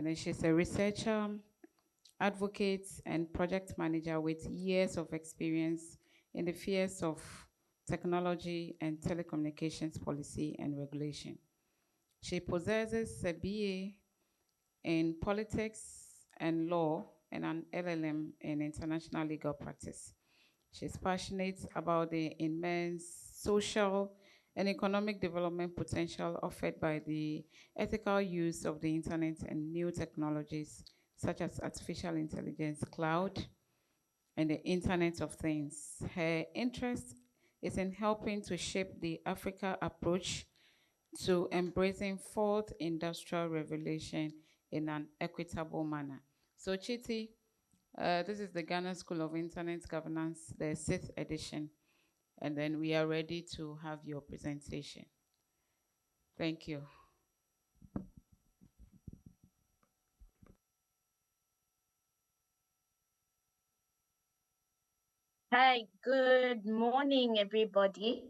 And then she's a researcher, advocate, and project manager with years of experience in the fields of technology and telecommunications policy and regulation. She possesses a BA in politics and law and an LLM in international legal practice. She's passionate about the immense social and economic development potential offered by the ethical use of the internet and new technologies such as artificial intelligence, cloud, and the Internet of Things. Her interest is in helping to shape the Africa approach to embracing fourth industrial revolution in an equitable manner. So Chiti, this is the Ghana School of Internet Governance, the 6th edition, and then we are ready to have your presentation. Thank you. Hi, good morning, everybody.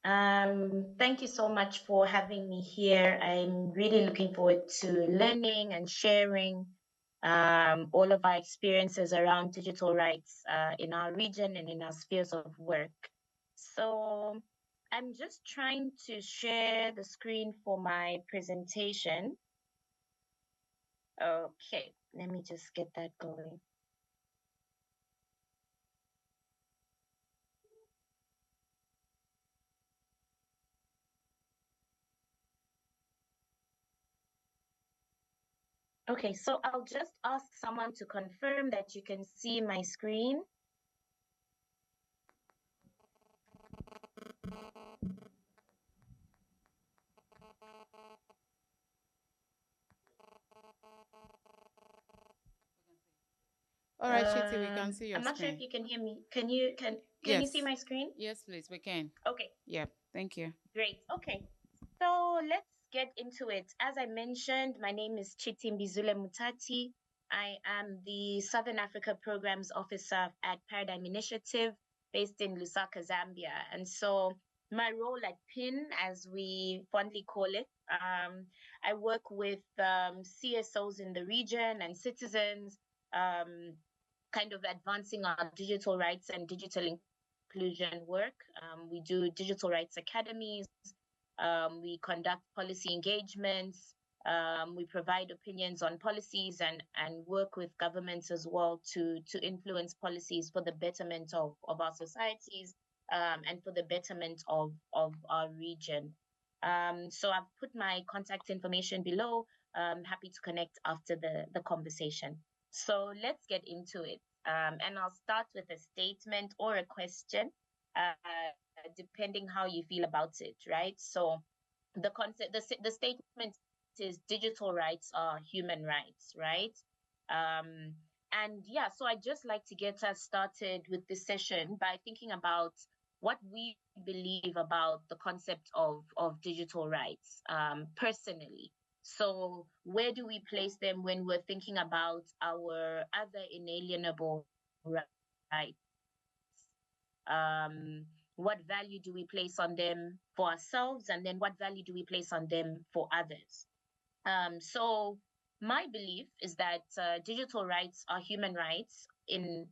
Thank you so much for having me here. I'm really looking forward to learning and sharing all of our experiences around digital rights in our region and in our spheres of work. So I'm just trying to share the screen for my presentation. Okay, let me just get that going. Okay, so I'll just ask someone to confirm that you can see my screen. All right, Chiti, we can see your I'm not sure screen. if you can hear me. Can you Yes. see my screen? Yes, please, we can. Okay. Yeah, thank you. Great. Okay. So let's get into it. As I mentioned, my name is Chiti Mbizule Mutati. I am the Southern Africa Programs Officer at Paradigm Initiative based in Lusaka, Zambia. And so my role at PIN, as we fondly call it, I work with CSOs in the region and citizens, kind of advancing our digital rights and digital inclusion work. We do digital rights academies. We conduct policy engagements. We provide opinions on policies and work with governments as well to influence policies for the betterment of our societies and for the betterment of our region. So I've put my contact information below. I'm happy to connect after the conversation. So let's get into it. And I'll start with a statement or a question, depending how you feel about it, right? So the concept, the statement is digital rights are human rights, right? And yeah, so I'd just like to get us started with this session by thinking about what we believe about the concept of digital rights personally. So where do we place them when we're thinking about our other inalienable rights? What value do we place on them for ourselves, and then what value do we place on them for others? So my belief is that digital rights are human rights in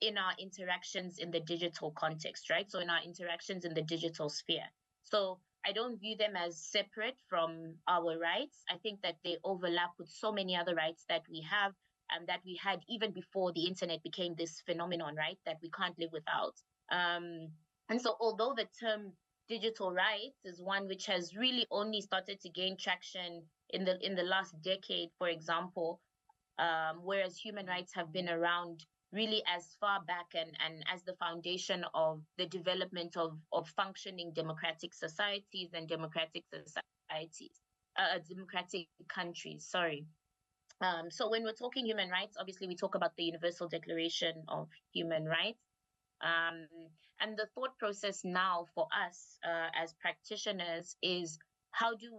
our interactions in the digital context, right? So in our interactions in the digital sphere. So I don't view them as separate from our rights. I think that they overlap with so many other rights that we have and that we had even before the internet became this phenomenon, right? That we can't live without. And so although the term digital rights is one which has really only started to gain traction in the last decade, for example, whereas human rights have been around really as far back and as the foundation of the development of functioning democratic societies and democratic countries, sorry. So when we're talking human rights, obviously we talk about the Universal Declaration of Human Rights. Um, and the thought process now for us as practitioners is how do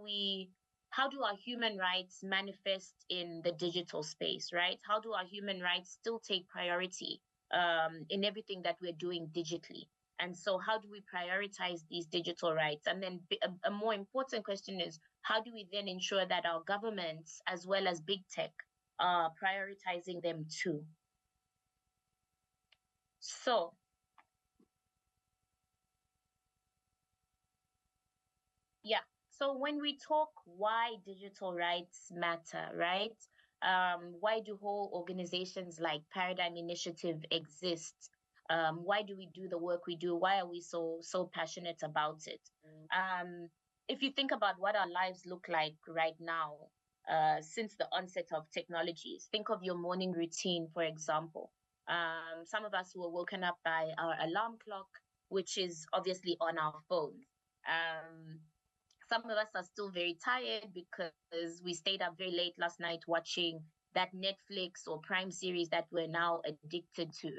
our human rights manifest in the digital space, right? How do our human rights still take priority in everything that we're doing digitally? And so how do we prioritize these digital rights? And then a more important question is, how do we then ensure that our governments, as well as big tech, are prioritizing them too. So, yeah. So when we talk why digital rights matter, right? Why do whole organizations like Paradigm Initiative exist? Why do we do the work we do? Why are we so passionate about it? If you think about what our lives look like right now, since the onset of technologies, think of your morning routine, for example. Some of us were woken up by our alarm clock, which is obviously on our phones. Um, some of us are still very tired because we stayed up very late last night watching that Netflix or Prime series that we're now addicted to.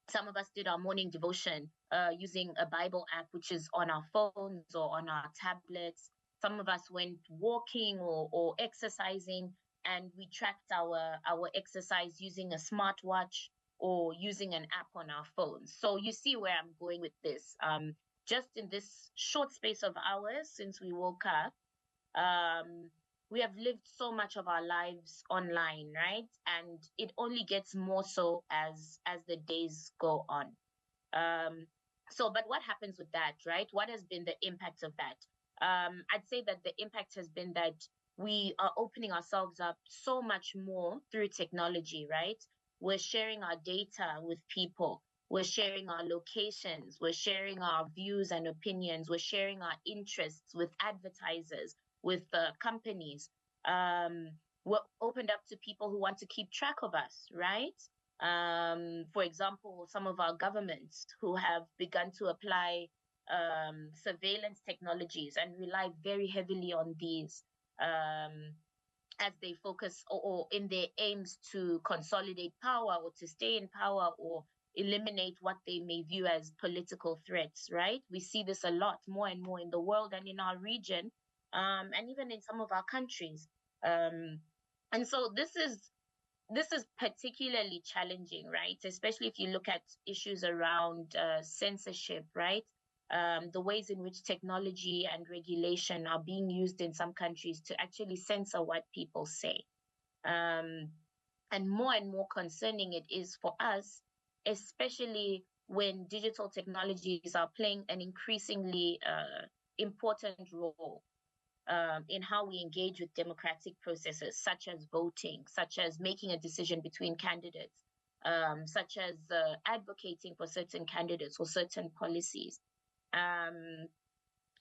Some of us did our morning devotion using a Bible app, which is on our phones or on our tablets. Some of us went walking or exercising, and we tracked our exercise using a smartwatch or using an app on our phones. So you see where I'm going with this. Just in this short space of hours since we woke up, um, we have lived so much of our lives online, right? And it only gets more so as the days go on. Um, but what happens with that, right? What has been the impact of that? I'd say that the impact has been that we are opening ourselves up so much more through technology, right? We're sharing our data with people. We're sharing our locations. We're sharing our views and opinions. We're sharing our interests with advertisers, with companies. We're opened up to people who want to keep track of us, right? For example, some of our governments who have begun to apply surveillance technologies and rely very heavily on these as they focus or in their aims to consolidate power or to stay in power or eliminate what they may view as political threats, right? We see this a lot more and more in the world and in our region, and even in some of our countries. Um, and so this is particularly challenging, right? Especially if you look at issues around censorship, right? The ways in which technology and regulation are being used in some countries to actually censor what people say. Um, and more concerning it is for us, especially when digital technologies are playing an increasingly important role in how we engage with democratic processes, such as voting, such as making a decision between candidates, such as advocating for certain candidates or certain policies. Um,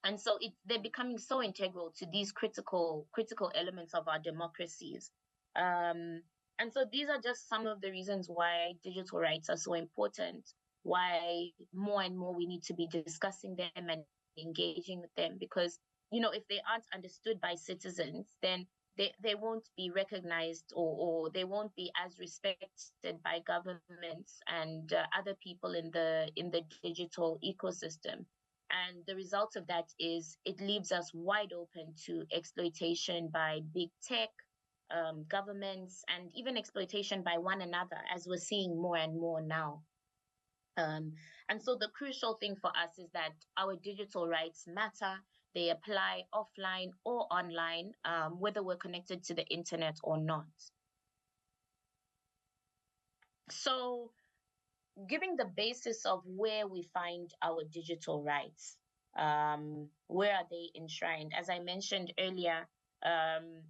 and so they're becoming so integral to these critical elements of our democracies. Um, and so these are just some of the reasons why digital rights are so important, why more and more we need to be discussing them and engaging with them, because if they aren't understood by citizens, then they won't be recognized, or they won't be as respected by governments and other people in the digital ecosystem. And the result of that is it leaves us wide open to exploitation by big tech, governments, and even exploitation by one another, as we're seeing more and more now. Um, and so the crucial thing for us is that our digital rights matter. They apply offline or online, whether we're connected to the internet or not. So, giving the basis of where we find our digital rights, where are they enshrined? As I mentioned earlier, um,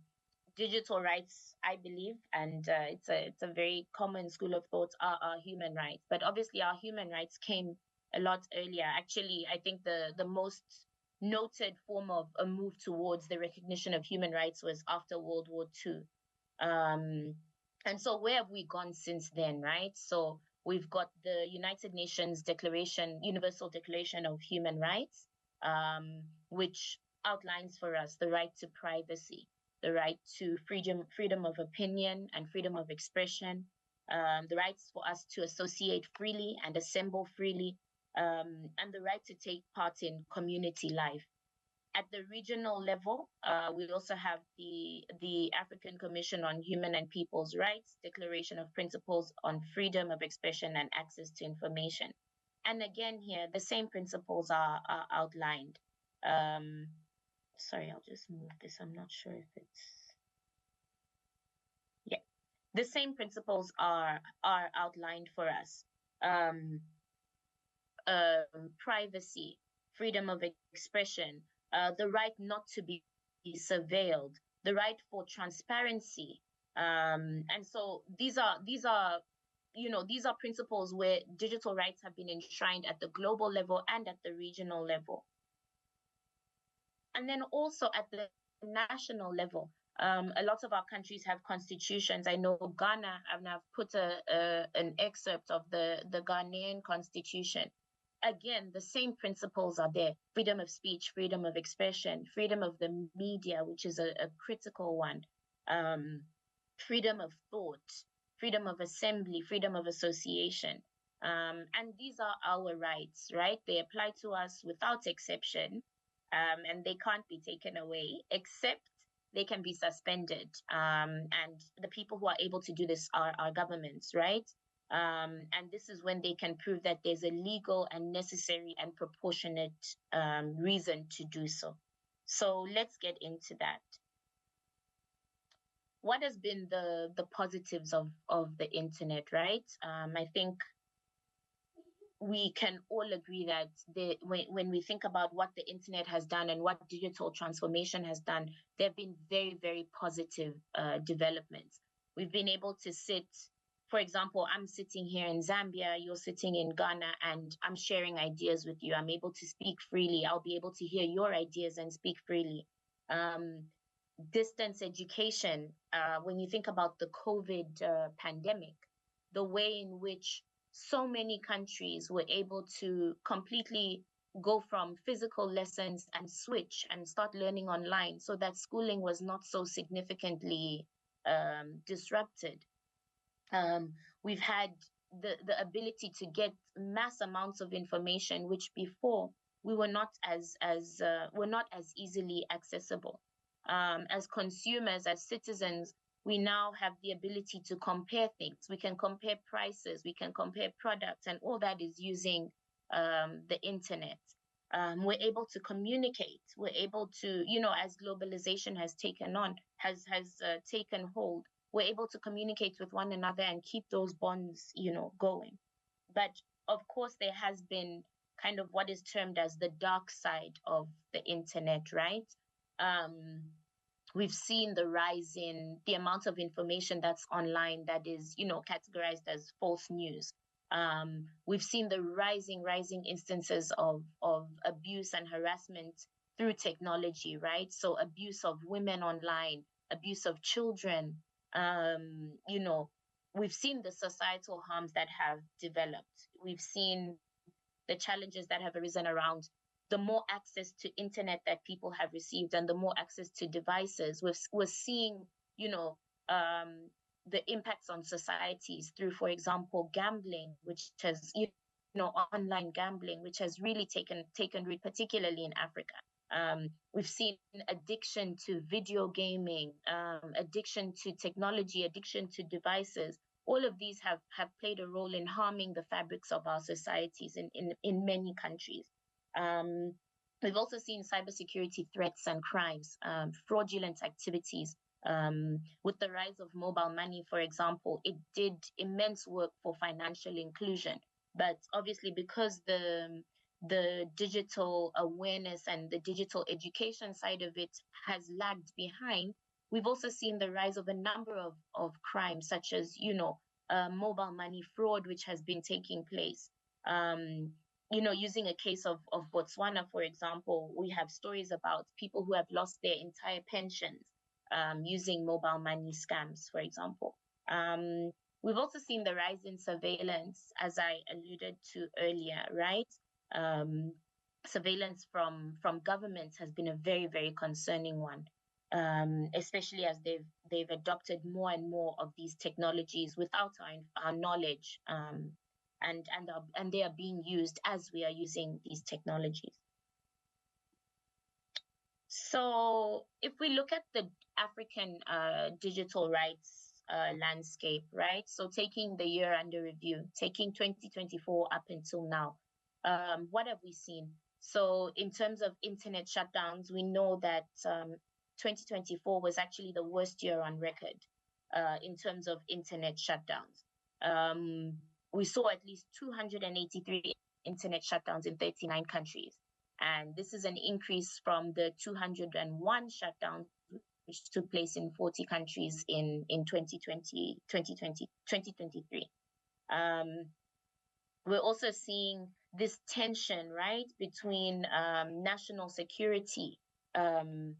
digital rights, I believe, and it's a very common school of thought, are human rights. But obviously, our human rights came a lot earlier. Actually, I think the most noted form of a move towards the recognition of human rights was after World War II. Um, and so where have we gone since then, right? So we've got the United Nations Universal Declaration of Human Rights, which outlines for us the right to privacy, the right to freedom of opinion and freedom of expression, the rights for us to associate freely and assemble freely, and the right to take part in community life. At the regional level, we also have the African Commission on Human and People's Rights, Declaration of Principles on Freedom of Expression and Access to Information. And again, here, the same principles are outlined. Sorry, I'll just move this. I'm not sure if it's the same principles are outlined for us. Um, Privacy, freedom of expression, the right not to be surveilled, the right for transparency. And so these are these are principles where digital rights have been enshrined at the global level and at the regional level. And then also at the national level, a lot of our countries have constitutions. I know Ghana, and I've put an excerpt of the Ghanaian constitution. Again, the same principles are there: freedom of speech, freedom of expression, freedom of the media, which is a critical one, freedom of thought, freedom of assembly, freedom of association. And these are our rights, right? They apply to us without exception, and they can't be taken away, except they can be suspended. And the people who are able to do this are our governments, right? And this is when they can prove that there's a legal and necessary and proportionate reason to do so. So let's get into that. What has been the positives of the internet, right? I think we can all agree that when we think about what the internet has done and what digital transformation has done, there have been very, very positive developments. We've been able to sit, for example, I'm sitting here in Zambia, you're sitting in Ghana, and I'm sharing ideas with you. I'm able to speak freely. I'll be able to hear your ideas and speak freely. Distance education, when you think about the COVID pandemic, the way in which so many countries were able to completely go from physical lessons and switch and start learning online, so that schooling was not so significantly disrupted. We've had the ability to get mass amounts of information, which before we were not as easily accessible. As consumers, as citizens, we now have the ability to compare things. We can compare prices, we can compare products, and all that is using the internet. We're able to communicate. We're able to, as globalization has taken taken hold, we're able to communicate with one another and keep those bonds, going. But of course, there has been kind of what is termed as the dark side of the internet, right? We've seen the rise in the amount of information that's online that is, categorized as false news. We've seen the rising instances of abuse and harassment through technology, right? So abuse of women online, abuse of children. We've seen the societal harms that have developed. We've seen the challenges that have arisen around the more access to internet that people have received and the more access to devices. We're seeing, the impacts on societies through, for example, gambling, which has, online gambling, which has really taken root, particularly in Africa. We've seen addiction to video gaming, addiction to technology, addiction to devices. All of these have played a role in harming the fabrics of our societies in many countries. We've also seen cybersecurity threats and crimes, fraudulent activities. With the rise of mobile money, for example, it did immense work for financial inclusion. But obviously, because the digital awareness and the digital education side of it has lagged behind, we've also seen the rise of a number of crimes, such as, mobile money fraud, which has been taking place. Using a case of Botswana, for example, we have stories about people who have lost their entire pensions using mobile money scams, for example. We've also seen the rise in surveillance, as I alluded to earlier, right? Surveillance from governments has been a very, very concerning one, especially as they've adopted more and more of these technologies without our knowledge. And they are being used as we are using these technologies. So if we look at the African digital rights landscape, right? So taking the year under review, taking 2024 up until now, what have we seen? So in terms of internet shutdowns, we know that 2024 was actually the worst year on record. in terms of internet shutdowns. We saw at least 283 internet shutdowns in 39 countries. And this is an increase from the 201 shutdowns which took place in 40 countries in 2023. We're also seeing this tension, right, between national security. The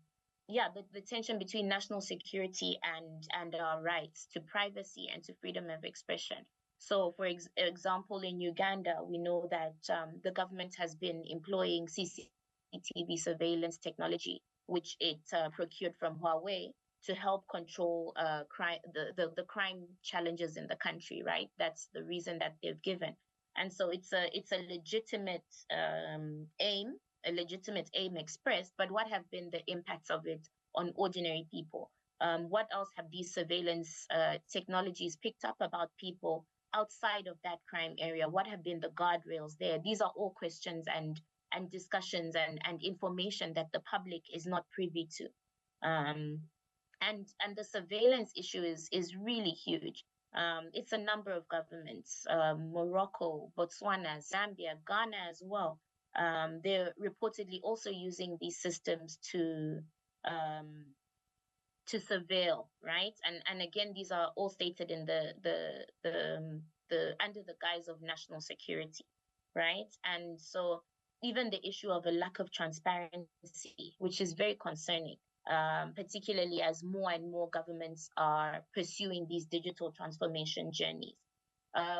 tension between national security and our rights to privacy and to freedom of expression. So, for example, in Uganda, we know that the government has been employing CCTV surveillance technology, which it procured from Huawei to help control crime, the crime challenges in the country, right? That's the reason that they've given. And so it's a legitimate aim expressed, but what have been the impacts of it on ordinary people? What else have these surveillance technologies picked up about people outside of that crime area? What have been the guardrails there? These are all questions and discussions and information that the public is not privy to. And the surveillance issue is really huge. It's a number of governments, Morocco, Botswana, Zambia, Ghana as well. They're reportedly also using these systems to surveil, right? And again, these are all stated in the under the guise of national security, right? And so even the issue of a lack of transparency, which is very concerning, particularly as more and more governments are pursuing these digital transformation journeys.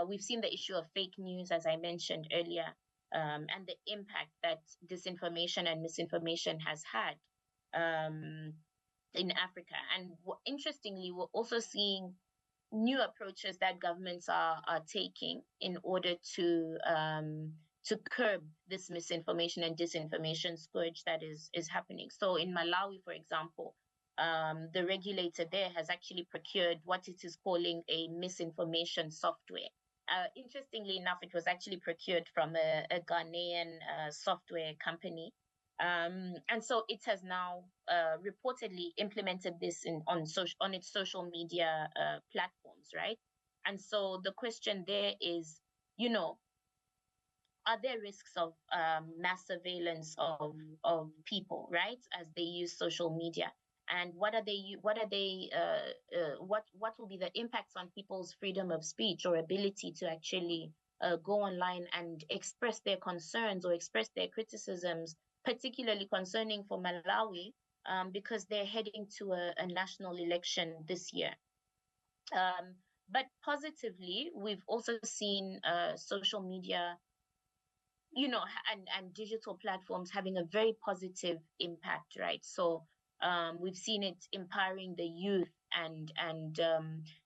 We've seen the issue of fake news, as I mentioned earlier, and the impact that disinformation and misinformation has had in Africa. And interestingly, we're also seeing new approaches that governments are taking in order to curb this misinformation and disinformation scourge that is happening. So in Malawi, for example, the regulator there has actually procured what it is calling a misinformation software. Interestingly enough, it was actually procured from a Ghanaian software company. And so it has now reportedly implemented this on its social media platforms, right? And so the question there is, are there risks of mass surveillance of people, right, as they use social media? And what will be the impacts on people's freedom of speech or ability to actually go online and express their concerns or express their criticisms, particularly concerning for Malawi, because they're heading to a national election this year. But positively, we've also seen social media, and digital platforms having a very positive impact, right? So we've seen it empowering the youth and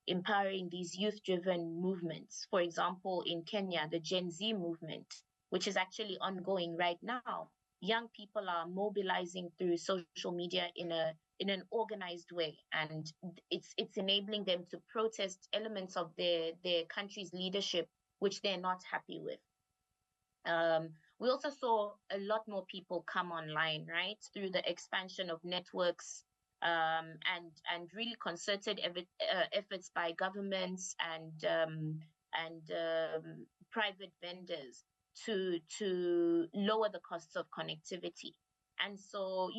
empowering these youth-driven movements. For example, in Kenya, the Gen Z movement, which is actually ongoing right now. Young people are mobilizing through social media in an organized way, and it's enabling them to protest elements of their country's leadership which they're not happy with. We also saw a lot more people come online, right, through the expansion of networks and really concerted efforts by governments and private vendors to lower the costs of connectivity. And so,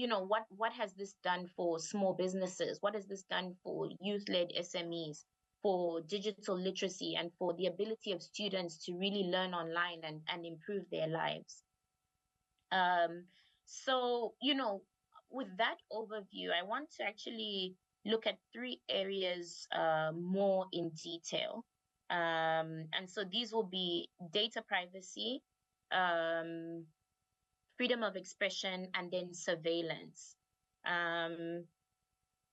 what has this done for small businesses? What has this done for youth-led SMEs, for digital literacy, and for the ability of students to really learn online and improve their lives? So, with that overview, I want to actually look at 3 areas more in detail. And so these will be data privacy, freedom of expression, and then surveillance.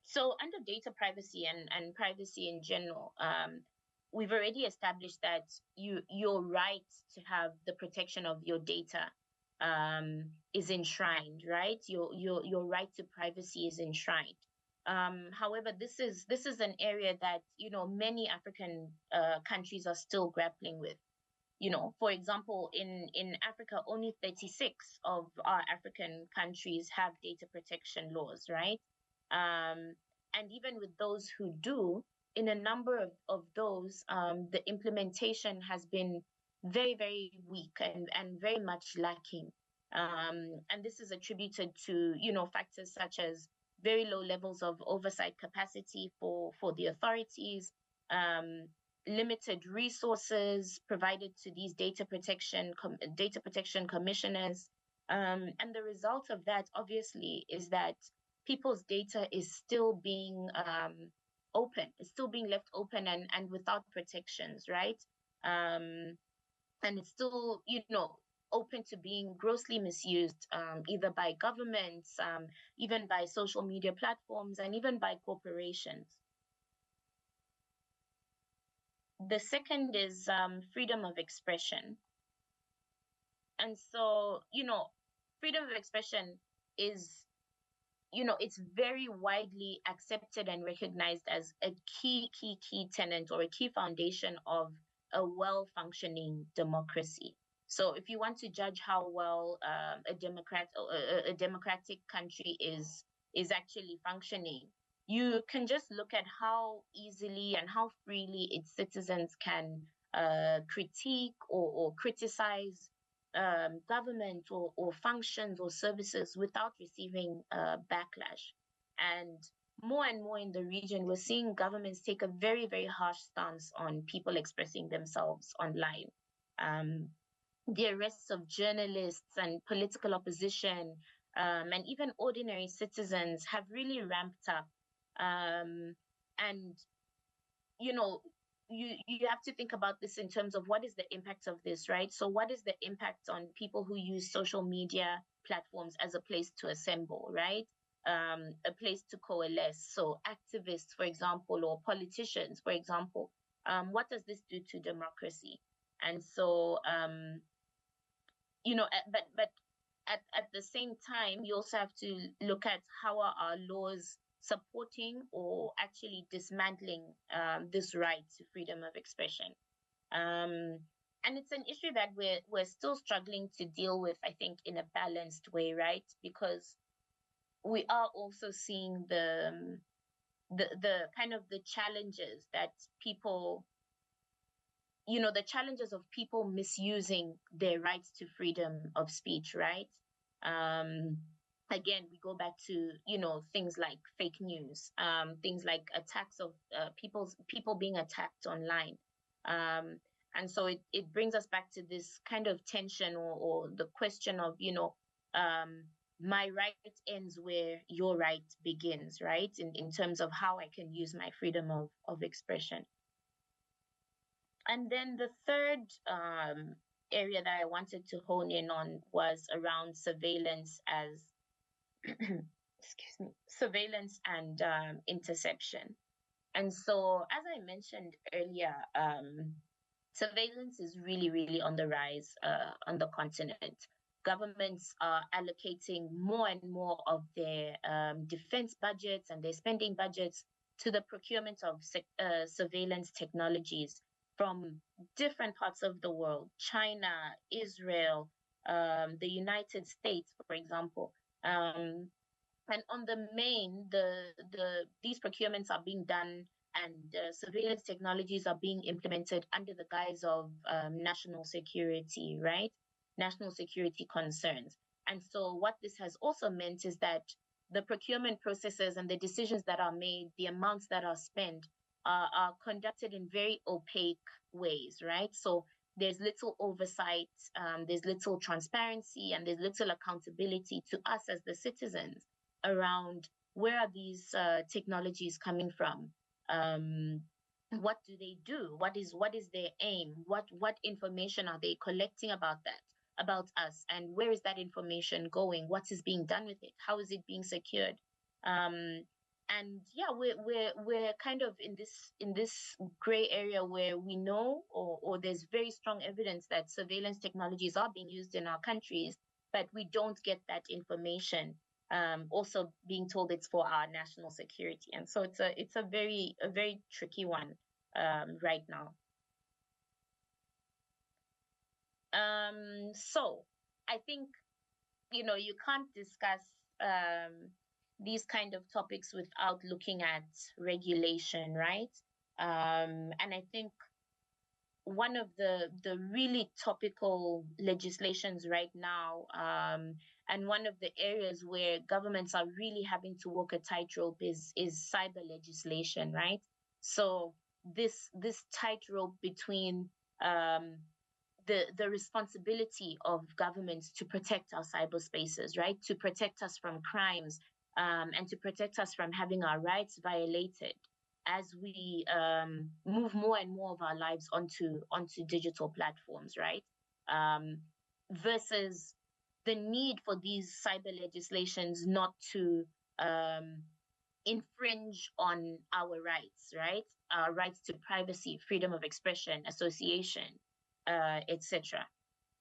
So under data privacy and privacy in general, we've already established that your right to have the protection of your data is enshrined, right? Your right to privacy is enshrined. However, this is an area that many African countries are still grappling with. For example, in Africa, only 36 of our African countries have data protection laws, right? And even with those who do, in a number of those, the implementation has been very, very weak and very much lacking. And this is attributed to, factors such as very low levels of oversight capacity for the authorities, limited resources provided to these data protection commissioners. And the result of that, obviously, is that people's data is still being open, it's still being left open and without protections, right? And it's still, open to being grossly misused, either by governments, even by social media platforms, and even by corporations. The second is freedom of expression. And so, freedom of expression is, it's very widely accepted and recognized as a key tenet or a key foundation of a well-functioning democracy. So if you want to judge how well a democratic country is actually functioning, you can just look at how easily and how freely its citizens can critique or criticize government or functions or services without receiving backlash. And more in the region, we're seeing governments take a very, very harsh stance on people expressing themselves online. The arrests of journalists and political opposition, and even ordinary citizens have really ramped up. And, you have to think about this in terms of what is the impact of this, right? So what is the impact on people who use social media platforms as a place to assemble, right? A place to coalesce. So activists, for example, or politicians, for example, what does this do to democracy? And so, but at the same time, you also have to look at how are our laws supporting or actually dismantling this right to freedom of expression. And it's an issue that we're still struggling to deal with, I think, in a balanced way, right? Because we are also seeing the kind of the challenges that people, the challenges of people misusing their rights to freedom of speech, right? Again, we go back to, things like fake news, things like attacks of people being attacked online. And so it brings us back to this kind of tension or the question of, my right ends where your right begins, right? In terms of how I can use my freedom of expression. And then the third area that I wanted to hone in on was around surveillance as excuse me, surveillance and interception. And so, as I mentioned earlier, surveillance is really, really on the rise on the continent. Governments are allocating more and more of their defense budgets and their spending budgets to the procurement of surveillance technologies from different parts of the world: China, Israel, the United States, for example. And on the main, these procurements are being done and surveillance technologies are being implemented under the guise of national security, right? National security concerns. And so what this has also meant is that the procurement processes and the decisions that are made, the amounts that are spent, are conducted in very opaque ways, right? So there's little oversight, there's little transparency, and there's little accountability to us as the citizens around where are these technologies coming from? What do they do? What is their aim? What information are they collecting about us? And where is that information going? What is being done with it? How is it being secured? And yeah, we're kind of in this gray area where we know or there's very strong evidence that surveillance technologies are being used in our countries, but we don't get that information. Also being told it's for our national security, and so it's a very tricky one right now. So I think you can't discuss these kind of topics without looking at regulation, right? And I think one of the really topical legislations right now, and one of the areas where governments are really having to walk a tightrope is cyber legislation, right? So this tightrope between um, the responsibility of governments to protect our cyberspaces, right? To protect us from crimes, and to protect us from having our rights violated as we move more and more of our lives onto digital platforms, right? Um, Versus the need for these cyber legislations not to um, infringe on our rights, right? Our rights to privacy, freedom of expression, association, etc.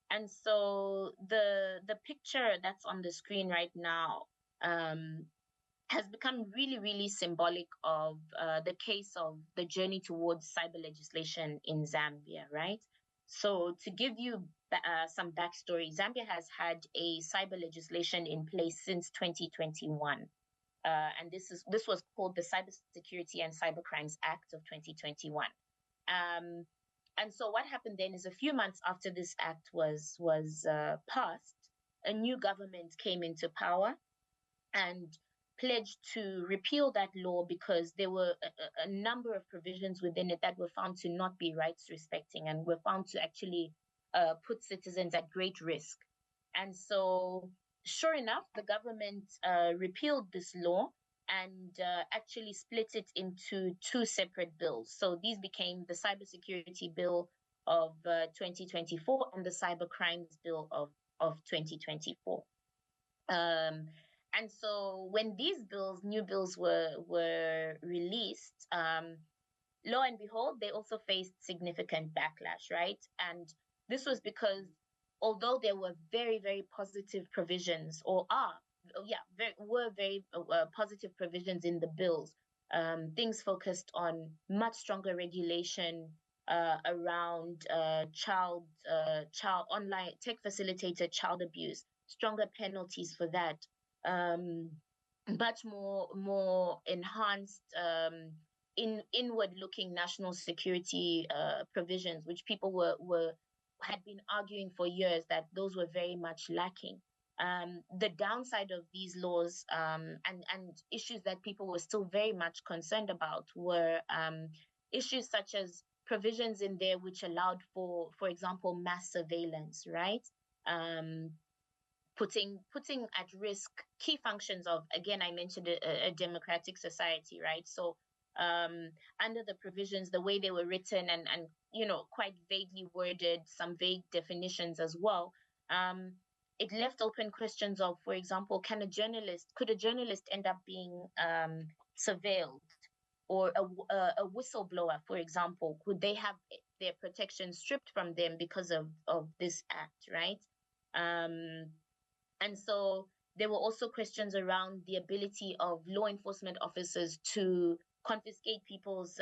And so the picture that's on the screen right now um, has become really, really symbolic of the case of the journey towards cyber legislation in Zambia, right? So, to give you some backstory, Zambia has had a cyber legislation in place since 2021. And this was called the Cybersecurity and Cybercrimes Act of 2021. Um, and so what happened then is a few months after this act was passed, a new government came into power and pledged to repeal that law because there were a number of provisions within it that were found to not be rights respecting and were found to actually put citizens at great risk. And so, sure enough, the government repealed this law and actually split it into two separate bills. So these became the Cybersecurity Bill of 2024 and the Cyber Crimes Bill of 2024. And so when these new bills were released, lo and behold, they also faced significant backlash, right? And this was because although there were very, very positive provisions, or are, yeah, were very positive provisions in the bills, things focused on much stronger regulation around child online tech facilitated child abuse, stronger penalties for that, um, much more enhanced inward looking national security provisions, which people were had been arguing for years that those were very much lacking. The downside of these laws, and issues that people were still very much concerned about, were issues such as provisions in there which allowed for example, mass surveillance, right? Um, putting at risk key functions of, again, I mentioned a democratic society, right? So under the provisions, the way they were written, and quite vaguely worded, some vague definitions as well, um, it left open questions of, for example, could a journalist end up being surveilled, or a whistleblower, for example, could they have their protection stripped from them because of this act, right? um, and so there were also questions around the ability of law enforcement officers to confiscate people's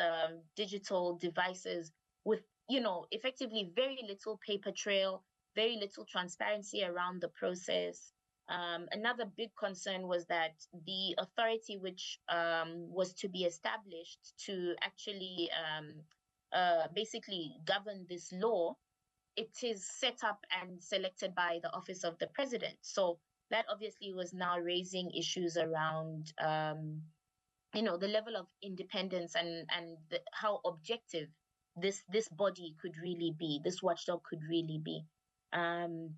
digital devices with, effectively very little paper trail, very little transparency around the process. Another big concern was that the authority which was to be established to actually basically govern this law, it is set up and selected by the office of the president. So that obviously was now raising issues around, the level of independence and how objective this body could really be, this watchdog could really be. Um,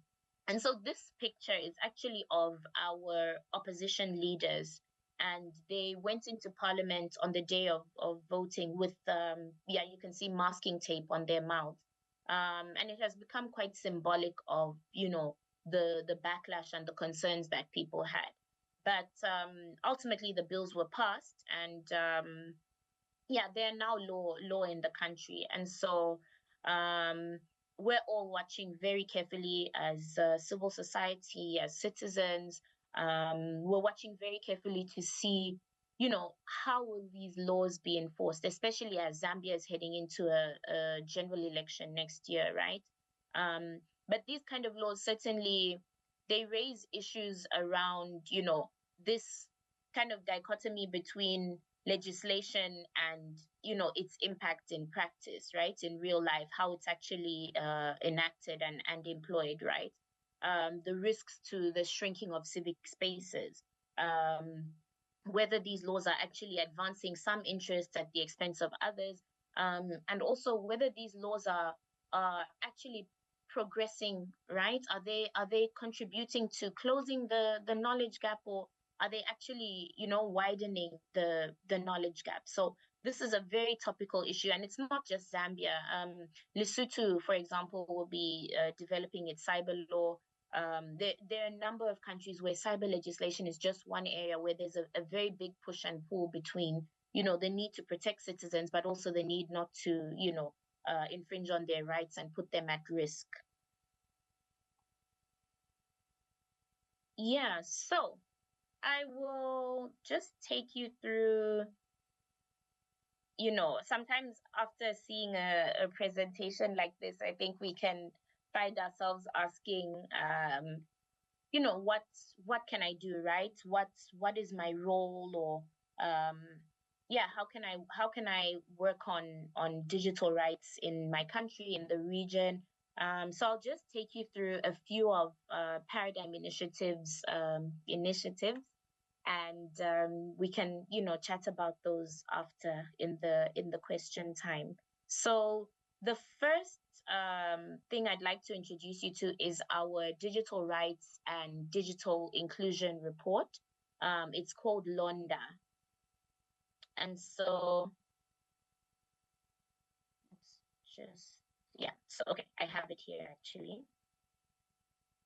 and so this picture is actually of our opposition leaders, and they went into parliament on the day of voting with, you can see masking tape on their mouths. And it has become quite symbolic of, the backlash and the concerns that people had. But ultimately, the bills were passed, and they're now law in the country. And so we're all watching very carefully as civil society, as citizens. We're watching very carefully to see, how will these laws be enforced, especially as Zambia is heading into a general election next year, right? But these kind of laws certainly, they raise issues around, this kind of dichotomy between legislation and, its impact in practice, right? In real life, how it's actually enacted and employed, right? The risks to the shrinking of civic spaces, whether these laws are actually advancing some interests at the expense of others, and also whether these laws are actually progressing, right? Are they contributing to closing the knowledge gap, or are they actually, widening the knowledge gap? So this is a very topical issue, and it's not just Zambia. Lesotho, for example, will be developing its cyber law. There are a number of countries where cyber legislation is just one area where there's a very big push and pull between, the need to protect citizens, but also the need not to, infringe on their rights and put them at risk. Yeah, so I will just take you through, sometimes after seeing a presentation like this, I think we can find ourselves asking, what can I do, right? What is my role, or yeah, how can I work on digital rights in my country, in the region? So I'll just take you through a few of Paradigm initiatives, and we can, chat about those after in the question time. So the first thing I'd like to introduce you to is our digital rights and digital inclusion report. It's called Londa. And so so okay, I have it here actually.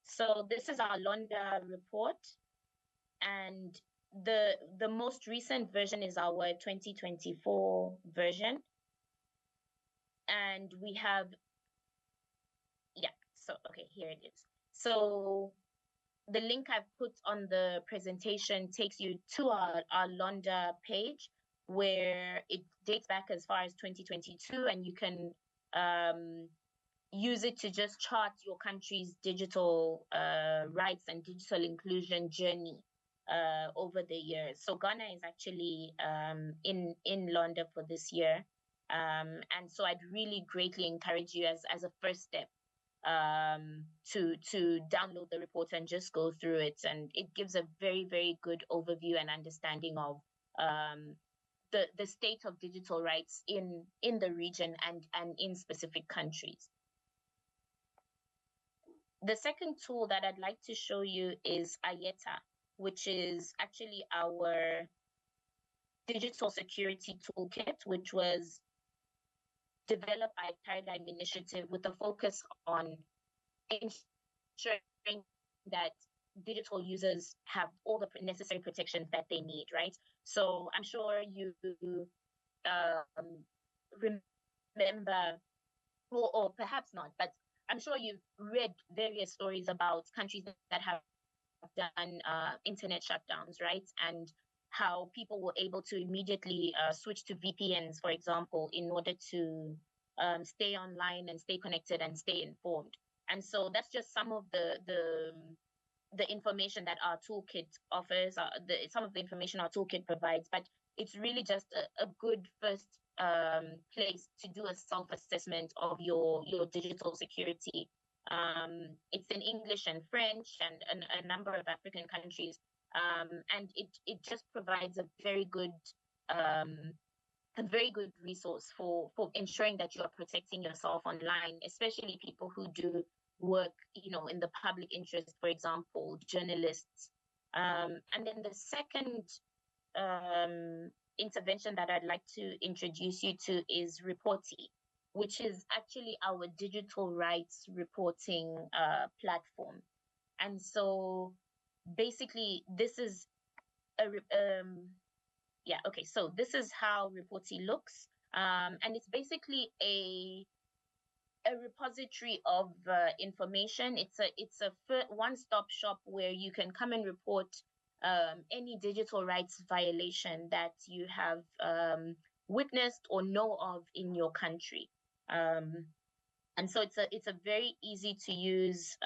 So this is our Londa report, and the most recent version is our 2024 version. And we have, so okay, here it is. So the link I've put on the presentation takes you to our Londa page, where it dates back as far as 2022, and you can use it to just chart your country's digital rights and digital inclusion journey over the years. So Ghana is actually in Londa for this year, and so I'd really greatly encourage you as a first step to download the report and just go through it. And it gives a very, very good overview and understanding of the state of digital rights in the region and in specific countries. The second tool that I'd like to show you is Ayeta, which is actually our digital security toolkit, which was developed by Paradigm Initiative with a focus on ensuring that digital users have all the necessary protections that they need, right? So I'm sure you remember, or perhaps not, but I'm sure you've read various stories about countries that have done internet shutdowns, right? And how people were able to immediately switch to VPNs, for example, in order to stay online and stay connected and stay informed. And so that's just some of the information that our toolkit offers, some of the information our toolkit provides, but it's really just a good first place to do a self-assessment of your digital security. It's in English and French and a number of African countries, and it just provides a very good resource for ensuring that you are protecting yourself online, especially people who do work, in the public interest, for example, journalists. And then the second intervention that I'd like to introduce you to is Reporti, which is actually our digital rights reporting platform. And so basically this is so this is how Reporti looks. And it's basically a repository of information. It's a one-stop shop where you can come and report any digital rights violation that you have witnessed or know of in your country. And so it's a very easy to use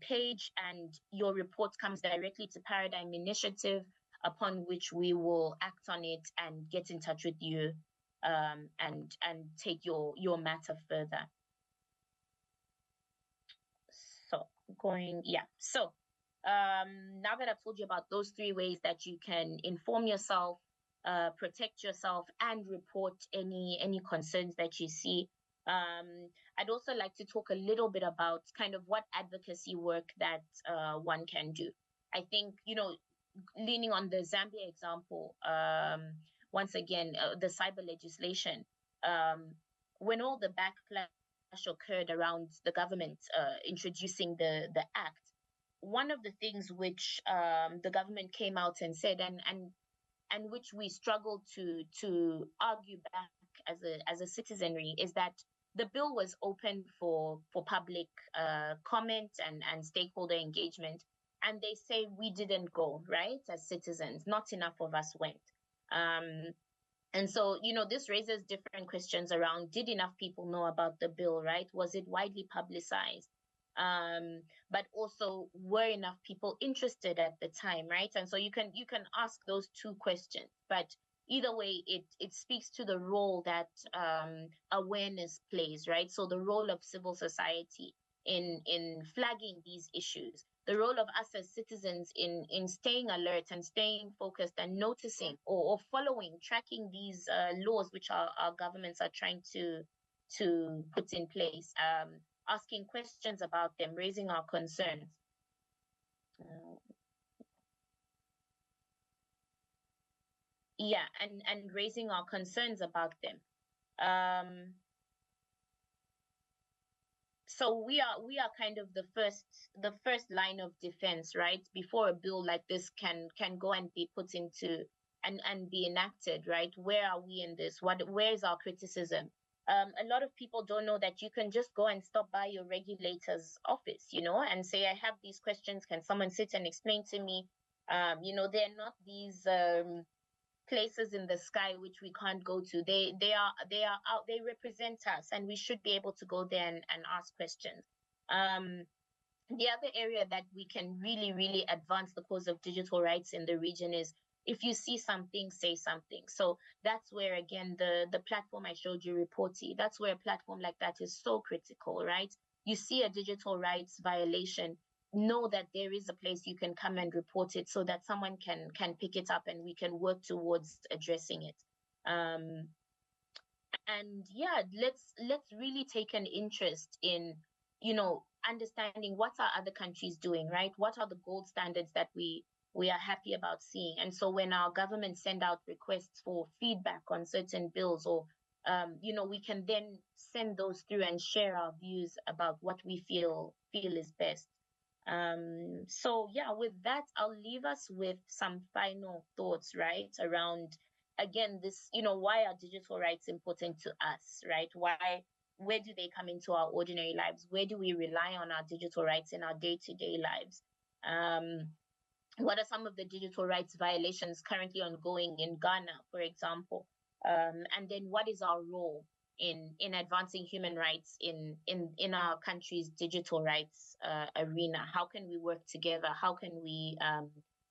page, and your report comes directly to Paradigm Initiative. upon which we will act on it and get in touch with you and take your matter further. So now that I've told you about those 3 ways that you can inform yourself, protect yourself, and report any concerns that you see, I'd also like to talk a little bit about kind of what advocacy work that one can do. I think, leaning on the Zambia example, once again, the cyber legislation, when all the backlash occurred around the government introducing the act, one of the things which the government came out and said, and which we struggled to argue back as a citizenry, is that the bill was open for public comment and stakeholder engagement, and they say we didn't go, right? As citizens, not enough of us went. And so, this raises different questions around, did enough people know about the bill, right? Was it widely publicized? But also, were enough people interested at the time, right? And so you can ask those 2 questions, but either way, it speaks to the role that awareness plays, right? So the role of civil society in flagging these issues, the role of us as citizens in staying alert and staying focused and noticing or following, tracking these laws which our governments are trying to put in place, asking questions about them, raising our concerns. And raising our concerns about them. So we are kind of the first line of defense, right? Before a bill like this can go and be put into and be enacted, right? Where are we in this? Where is our criticism? A lot of people don't know that you can just go and stop by your regulator's office, and say, I have these questions. Can someone sit and explain to me? They're not these places in the sky which we can't go to. They are out. They represent us, and we should be able to go there and ask questions. The other area that we can really, really advance the cause of digital rights in the region is, if you see something, say something. So that's where, again, the platform I showed you, Reporty, that's where a platform like that is so critical, right? You see a digital rights violation, know that there is a place you can come and report it, so that someone can pick it up and we can work towards addressing it. And yeah, let's really take an interest in, understanding what are other countries doing, right? What are the gold standards that we are happy about seeing? And so when our government send out requests for feedback on certain bills, or we can then send those through and share our views about what we feel is best. So yeah, with that, I'll leave us with some final thoughts, right? Around, again, this, why are digital rights important to us, right? Where do they come into our ordinary lives? Where do we rely on our digital rights in our day-to-day lives? What are some of the digital rights violations currently ongoing in Ghana, for example? And then what is our role in advancing human rights in our country's digital rights arena? How can we work together? How can we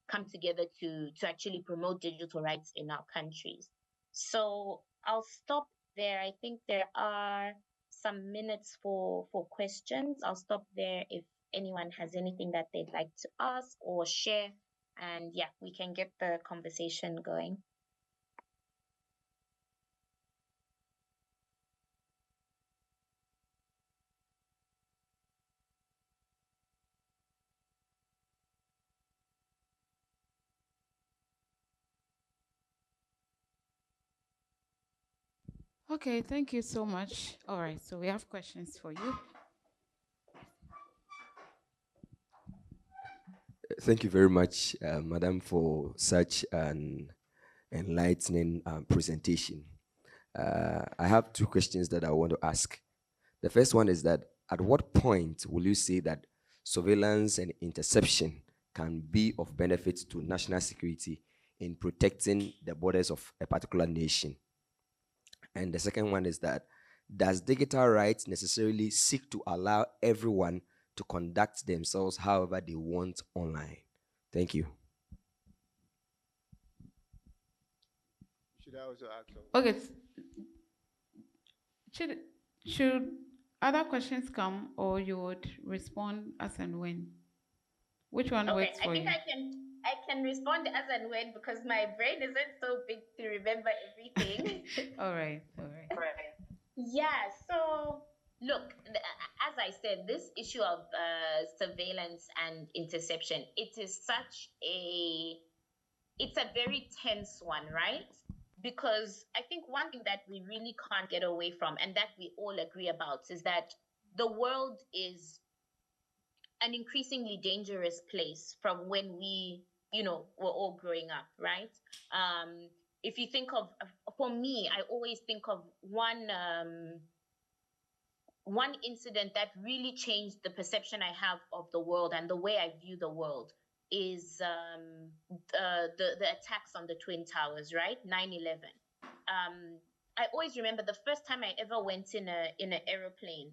come together to actually promote digital rights in our countries? So I'll stop there. I think there are some minutes for questions. I'll stop there if anyone has anything that they'd like to ask or share. And yeah, we can get the conversation going. Okay, thank you so much. All right, so we have questions for you. Thank you very much, Madam, for such an enlightening presentation. I have 2 questions that I want to ask. The first one is that, at what point will you say that surveillance and interception can be of benefit to national security in protecting the borders of a particular nation? And the second one is that, does digital rights necessarily seek to allow everyone to conduct themselves however they want online? Thank you. should I also ask some? Okay. Should other questions come, or you would respond as and when? Which one Okay, works I for think you? I can respond as and when because my brain isn't so big to remember everything. All right, all right. Right. Yeah, so look, as I said, this issue of surveillance and interception, it's a very tense one, right? Because I think one thing that we really can't get away from and that we all agree about is that the world is an increasingly dangerous place from when were all growing up, right? If you think of, for me, I always think of one incident that really changed the perception I have of the world and the way I view the world is the attacks on the Twin Towers, right? 9/11. I always remember the first time I ever went in an aeroplane.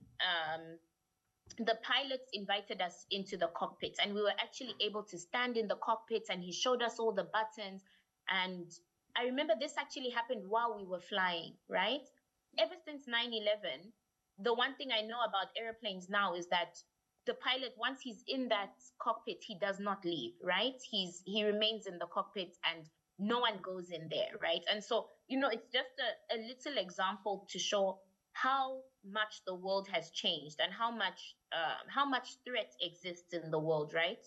The pilots invited us into the cockpit and we were actually able to stand in the cockpit and he showed us all the buttons. And I remember this actually happened while we were flying, right? Ever since 9/11, the one thing I know about airplanes now is that the pilot, once he's in that cockpit, he does not leave, right? He remains in the cockpit and no one goes in there, right? And so, it's just a little example to show how much the world has changed and how much threat exists in the world, right?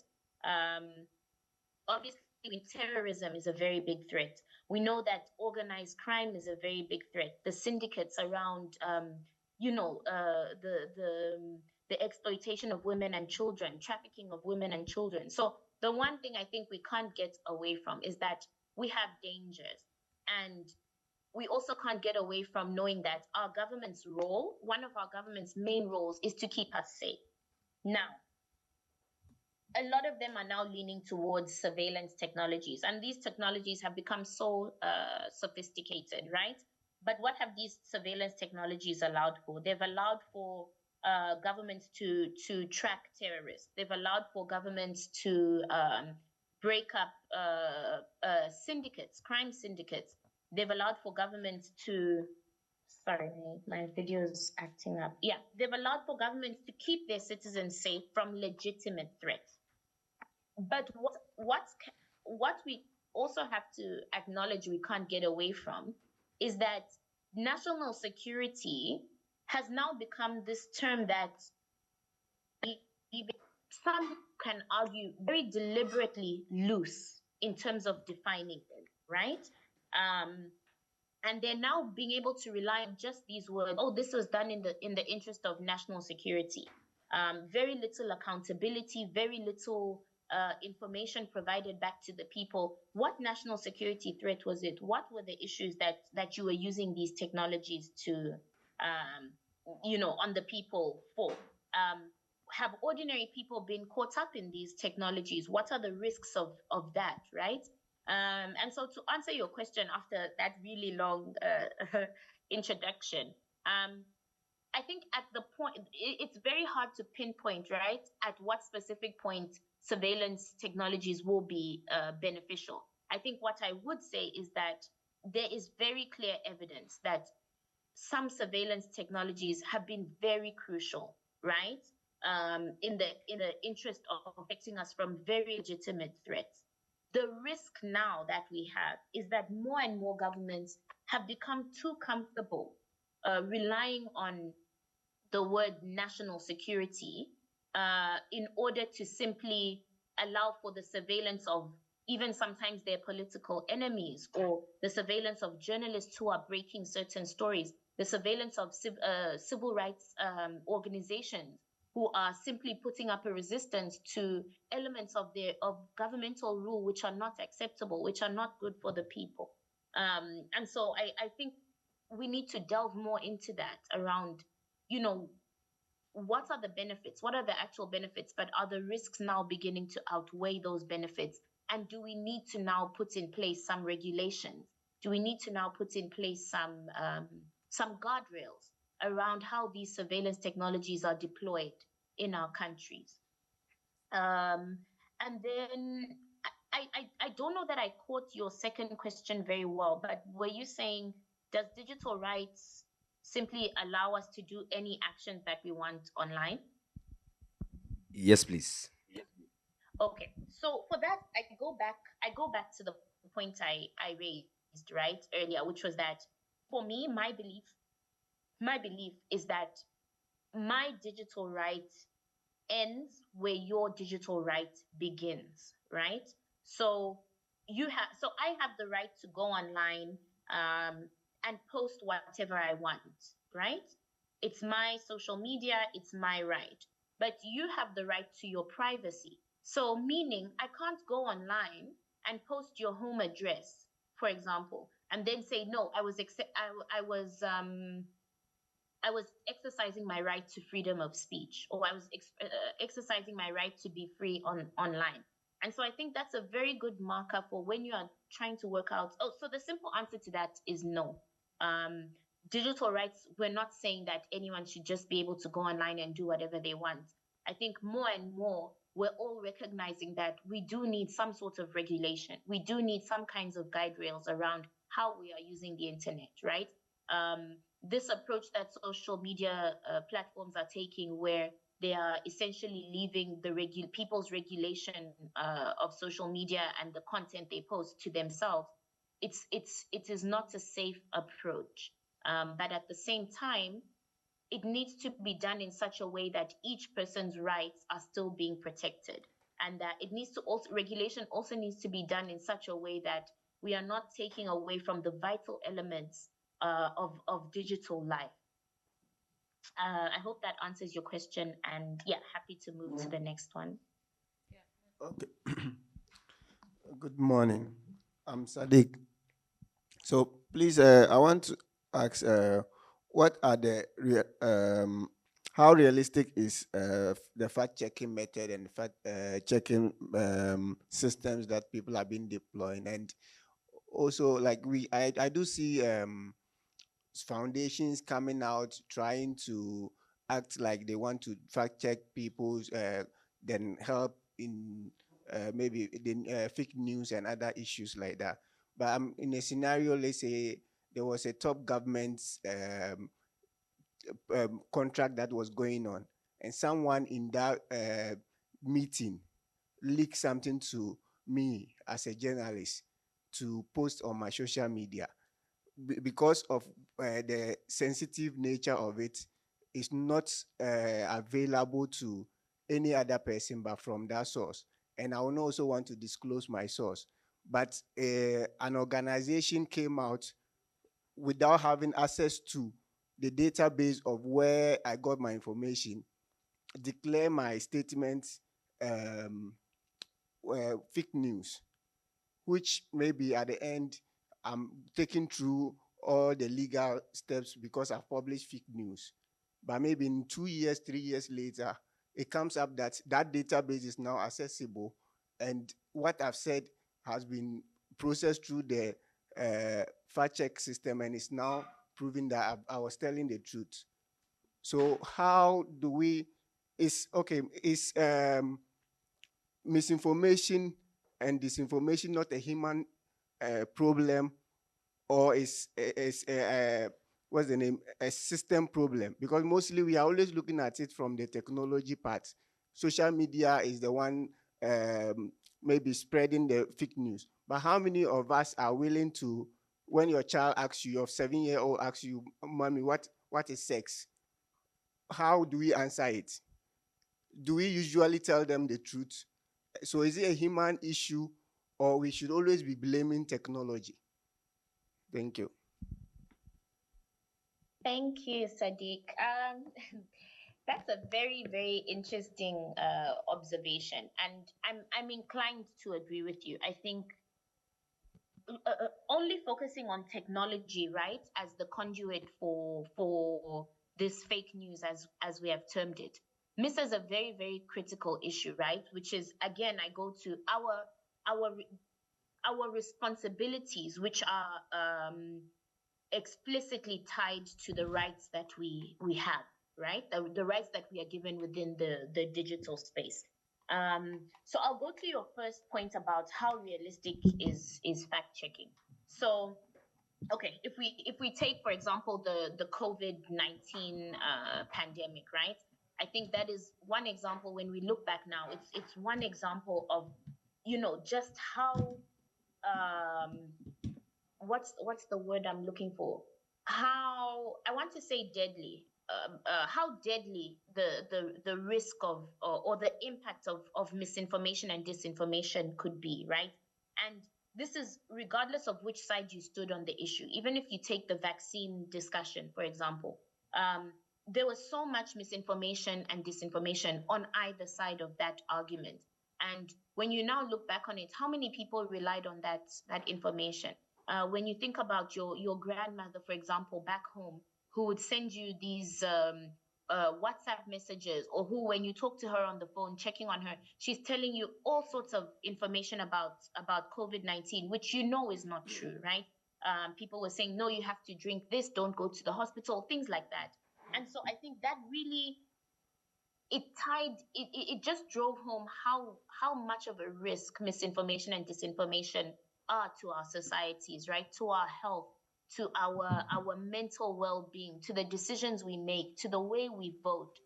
Obviously, terrorism is a very big threat. We know that organized crime is a very big threat. The syndicates around, the exploitation of women and children, trafficking of women and children. So the one thing I think we can't get away from is that we have dangers, and we also can't get away from knowing that one of our government's main roles, is to keep us safe. Now, a lot of them are now leaning towards surveillance technologies, and these technologies have become so sophisticated, right? But what have these surveillance technologies allowed for? They've allowed for governments to track terrorists. They've allowed for governments to break up syndicates, crime syndicates. They've allowed for governments to, sorry, my video is acting up. Yeah, they've allowed for governments to keep their citizens safe from legitimate threats. But what we also have to acknowledge we can't get away from is that national security has now become this term that some can argue very deliberately loose in terms of defining it, right? And they're now being able to rely on just these words. Oh, this was done in the interest of national security. Very little accountability, very little information provided back to the people. What national security threat was it? What were the issues that you were using these technologies to, on the people for? Have ordinary people been caught up in these technologies? What are the risks of that, right? And so to answer your question after that really long introduction, I think at the point, it's very hard to pinpoint, right, at what specific point surveillance technologies will be beneficial. I think what I would say is that there is very clear evidence that some surveillance technologies have been very crucial, right, in the interest of protecting us from very legitimate threats. The risk now that we have is that more and more governments have become too comfortable relying on the word national security in order to simply allow for the surveillance of even sometimes their political enemies, or the surveillance of journalists who are breaking certain stories, the surveillance of civil rights organizations who are simply putting up a resistance to elements of governmental rule which are not acceptable, which are not good for the people. And so I think we need to delve more into that around, what are the benefits? What are the actual benefits? But are the risks now beginning to outweigh those benefits? And do we need to now put in place some regulations? Do we need to now put in place some guardrails around how these surveillance technologies are deployed in our countries? And then I don't know that I caught your second question very well, but were you saying, does digital rights simply allow us to do any actions that we want online? Yes, please. Okay, so for that, I go back to the point I raised right earlier, which was that for me, my belief is that my digital right ends where your digital right begins, right? So I have the right to go online um, and post whatever I want, right? It's my social media, it's my right. But you have the right to your privacy. So meaning I can't go online and post your home address, for example, and then say no, I was exercising my right to freedom of speech, or I was exercising my right to be free online. And so I think that's a very good marker for when you are trying to work out. Oh, so the simple answer to that is no. Um, Digital rights, we're not saying that anyone should just be able to go online and do whatever they want. I think more and more we're all recognizing that we do need some sort of regulation. We do need some kinds of guide rails around how we are using the internet, right? This approach that social media platforms are taking, where they are essentially leaving the people's regulation of social media and the content they post to themselves, it is not a safe approach. But at the same time, it needs to be done in such a way that each person's rights are still being protected, and that it needs to also regulation also needs to be done in such a way that we are not taking away from the vital elements of digital life. I hope that answers your question, and yeah, happy to move to the next one. Okay. Good morning. I'm Sadiq. So please, I want to ask, what are how realistic is the fact checking method and fact checking systems that people have been deploying? And also, like I do see foundations coming out trying to act like they want to fact check people's, then help in maybe the fake news and other issues like that. But in a scenario, let's say there was a top government contract that was going on, and someone in that meeting leaked something to me as a journalist to post on my social media. Because of the sensitive nature of it, is not available to any other person but from that source. And I would also want to disclose my source. But an organization came out without having access to the database of where I got my information, declare my statements fake news, which maybe at the end I'm taking through all the legal steps because I've published fake news. But maybe in 2 years, 3 years later, it comes up that that database is now accessible, and what I've said has been processed through the fact check system, and it's now proving that I was telling the truth. So how do we? Is okay? Is misinformation and disinformation not a human problem, or is what's the name, a system problem? Because mostly we are always looking at it from the technology part. Social media is the one maybe spreading the fake news, but how many of us are willing to, when your child asks you, your 7-year-old asks you, mommy, what is sex, how do we answer it? Do we usually tell them the truth? So is it a human issue, or we should always be blaming technology? Thank you. Thank you, Sadiq. That's a very, very interesting observation, and I'm inclined to agree with you. I think only focusing on technology, right, as the conduit for this fake news, as we have termed it, misses a very, very critical issue, right? Which is, again, I go to our our responsibilities, which are explicitly tied to the rights that we have, right? The rights that we are given within the digital space. So I'll go to your first point about how realistic is fact checking. So okay, if we take for example the COVID-19 pandemic, right? I think that is one example. When we look back now, it's one example of just how um what's the word I'm looking for? How I want to say deadly. How deadly the risk of or the impact of misinformation and disinformation could be, right? And this is regardless of which side you stood on the issue. Even if you take the vaccine discussion, for example, there was so much misinformation and disinformation on either side of that argument. And when you now look back on it, how many people relied on that information? When you think about your grandmother, for example, back home, who would send you these WhatsApp messages, or who, when you talk to her on the phone, checking on her, she's telling you all sorts of information about COVID-19, which is not true, right? People were saying, no, you have to drink this, don't go to the hospital, things like that. And so I think that really it just drove home how much of a risk misinformation and disinformation are to our societies, right? To our health, to our mental well-being, to the decisions we make, to the way we vote,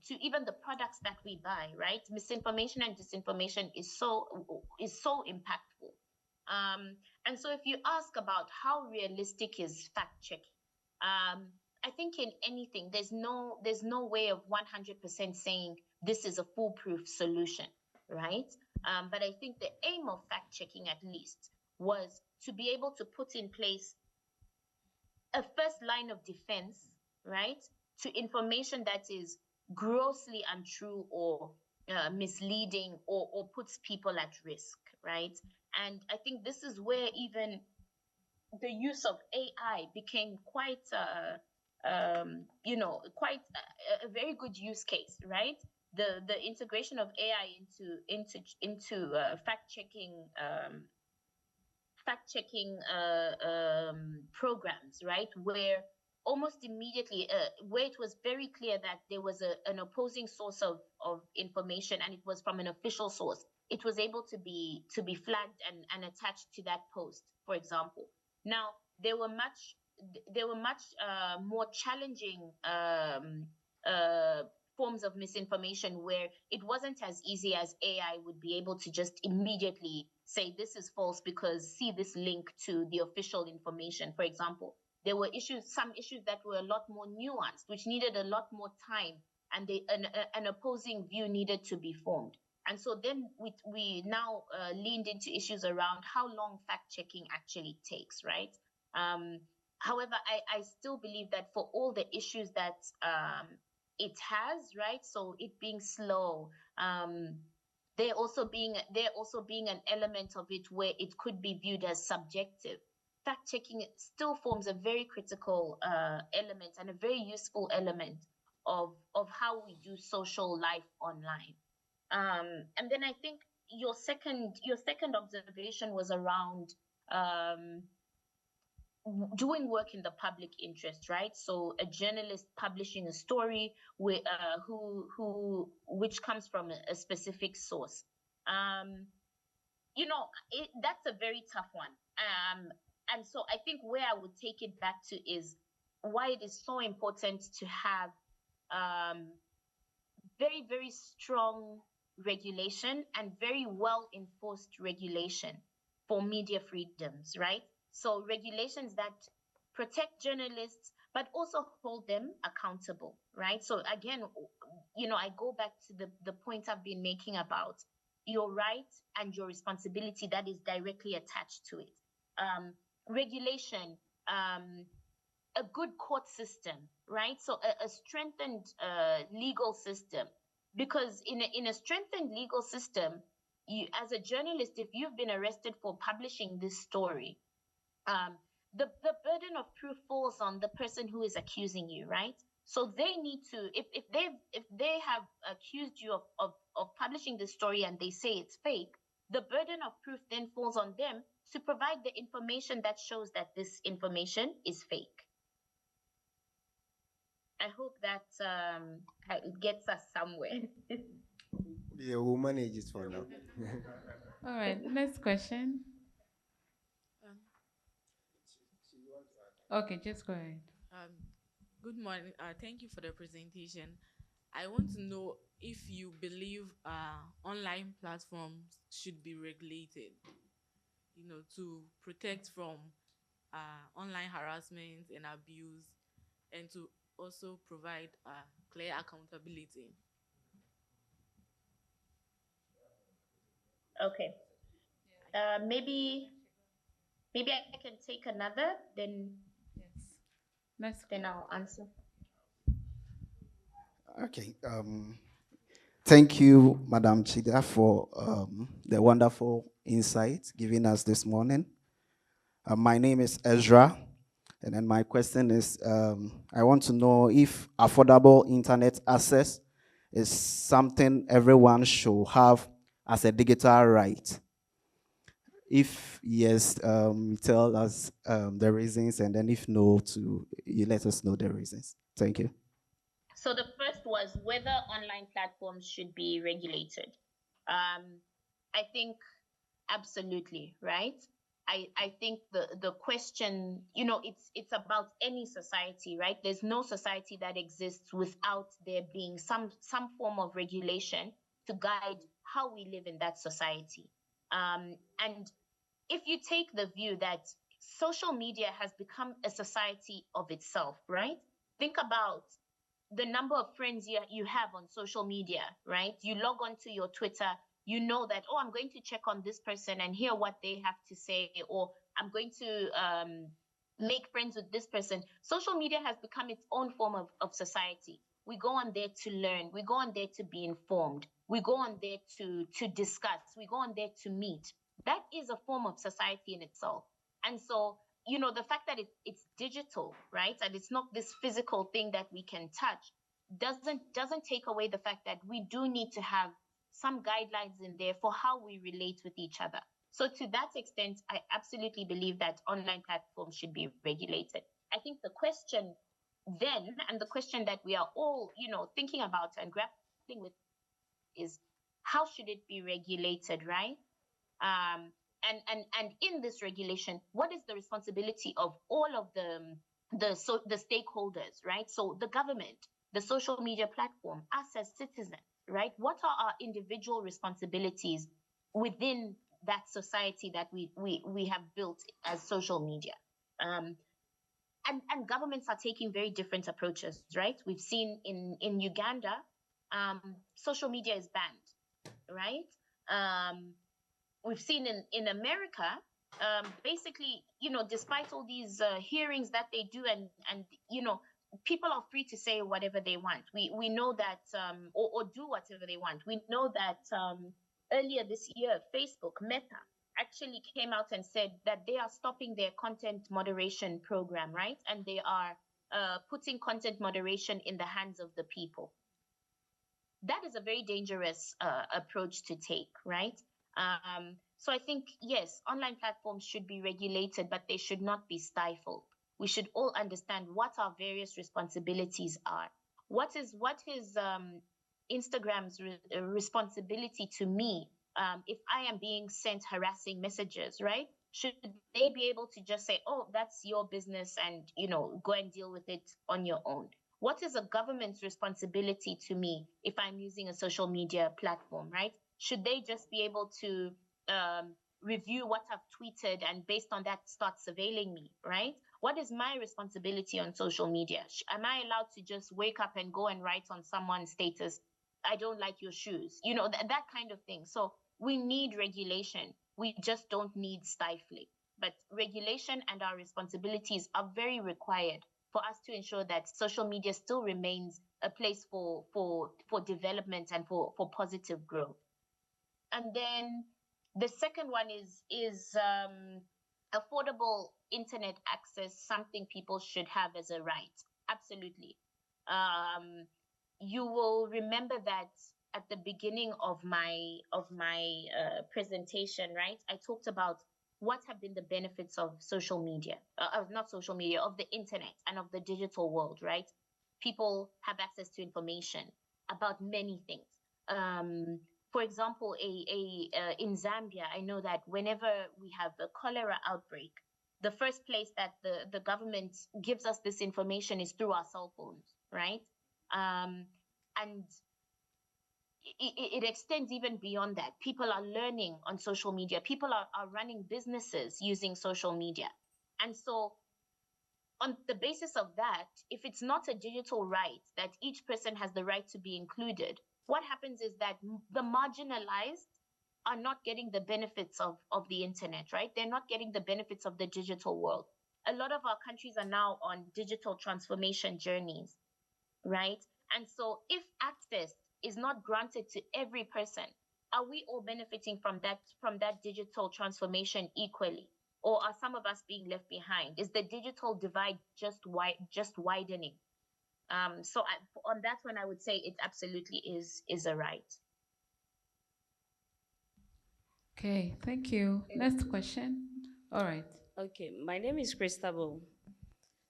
to even the products that we buy, right? Misinformation and disinformation is so impactful. And so if you ask about how realistic is fact checking, I think in anything, there's no way of 100% saying this is a foolproof solution, right? But I think the aim of fact checking, at least, was to be able to put in place a first line of defense, right, to information that is grossly untrue or misleading or puts people at risk, right? And I think this is where even the use of AI became quite quite a very good use case, right? The integration of AI into fact checking programs, right? Where almost immediately, where it was very clear that there was an opposing source of information and it was from an official source, it was able to be flagged and attached to that post, for example. Now, there were much more challenging forms of misinformation where it wasn't as easy as AI would be able to just immediately say this is false because see this link to the official information. For example, there were some issues that were a lot more nuanced, which needed a lot more time, and an opposing view needed to be formed. And so then we now leaned into issues around how long fact checking actually takes, right? However, I still believe that for all the issues that it has, right? So it being slow, there also being an element of it where it could be viewed as subjective. Fact checking still forms a very critical element and a very useful element of how we do social life online. And then I think your second observation was around doing work in the public interest, right? So a journalist publishing a story which comes from a specific source. That's a very tough one. And so I think where I would take it back to is why it is so important to have very, very strong regulation and very well enforced regulation for media freedoms, right? So regulations that protect journalists, but also hold them accountable, right? So again, I go back to the point I've been making about your right and your responsibility that is directly attached to it. Regulation, a good court system, right? So a strengthened legal system, because in a strengthened legal system, you, as a journalist, if you've been arrested for publishing this story, the burden of proof falls on the person who is accusing you, right? So they need to, if they have accused you of publishing this story and they say it's fake, the burden of proof then falls on them to provide the information that shows that this information is fake. I hope that gets us somewhere. Yeah, we'll manage it for now. All right, next question. Um, Okay, just go ahead. um, Good morning. Thank you for the presentation. I want to know if you believe online platforms should be regulated, to protect from online harassment and abuse, and to also provide clear accountability. Okay. Maybe I can take another, Yes. Next. then I'll answer. Okay. Thank you, Madam Chida, for the wonderful insight given us this morning. My name is Ezra, and then my question is, I want to know if affordable internet access is something everyone should have as a digital right. If yes, you tell us the reasons, and then if no, you let us know the reasons. Thank you. So the first was whether online platforms should be regulated. I think absolutely, right? I think the question, it's about any society, right? There's no society that exists without there being some form of regulation to guide how we live in that society. And if you take the view that social media has become a society of itself, right? Think about the number of friends you have on social media, right? You log on to your Twitter, you know that, oh, I'm going to check on this person and hear what they have to say, or I'm going to make friends with this person. Social media has become its own form of society. We go on there to learn, we go on there to be informed, we go on there to discuss, we go on there to meet. That is a form of society in itself. And so, the fact that it's digital, right, and it's not this physical thing that we can touch, doesn't take away the fact that we do need to have some guidelines in there for how we relate with each other. So to that extent, I absolutely believe that online platforms should be regulated. I think the question then, and the question that we are all, thinking about and grappling with, is how should it be regulated, right? And in this regulation, what is the responsibility of all of the stakeholders, right? So the government, the social media platform, us as citizens, right? What are our individual responsibilities within that society that we have built as social media? And governments are taking very different approaches, right? We've seen in Uganda, social media is banned, right? We've seen in America, basically, despite all these hearings that they do, and people are free to say whatever they want. We know that, or do whatever they want. We know that earlier this year, Facebook, Meta, actually came out and said that they are stopping their content moderation program, right? And they are putting content moderation in the hands of the people. That is a very dangerous approach to take, right? So I think, yes, online platforms should be regulated, but they should not be stifled. We should all understand what our various responsibilities are. What is Instagram's responsibility to me if I am being sent harassing messages, right? Should they be able to just say, oh, that's your business, and go and deal with it on your own? What is a government's responsibility to me if I'm using a social media platform, right? Should they just be able to review what I've tweeted and based on that start surveilling me, right? What is my responsibility on social media? Am I allowed to just wake up and go and write on someone's status, I don't like your shoes, that kind of thing? So we need regulation. We just don't need stifling. But regulation and our responsibilities are very required for us to ensure that social media still remains a place for development and for positive growth. And then the second one is affordable internet access, something people should have as a right. Absolutely. You will remember that at the beginning of my presentation, right? I talked about what have been the benefits of social media, not social media, of the internet and of the digital world, right? People have access to information about many things. For example, in Zambia, I know that whenever we have a cholera outbreak, the first place that the government gives us this information is through our cell phones, right? And it extends even beyond that. People are learning on social media. People are running businesses using social media. And so on the basis of that, if it's not a digital right that each person has the right to be included, what happens is that the marginalized are not getting the benefits of the internet, right? They're not getting the benefits of the digital world. A lot of our countries are now on digital transformation journeys, right? And so if access is not granted to every person, are we all benefiting from that digital transformation equally? Or are some of us being left behind? Is the digital divide just widening? So on that one, I would say it absolutely is a right. Okay, thank you. Next question. All right. Okay, my name is Christabel.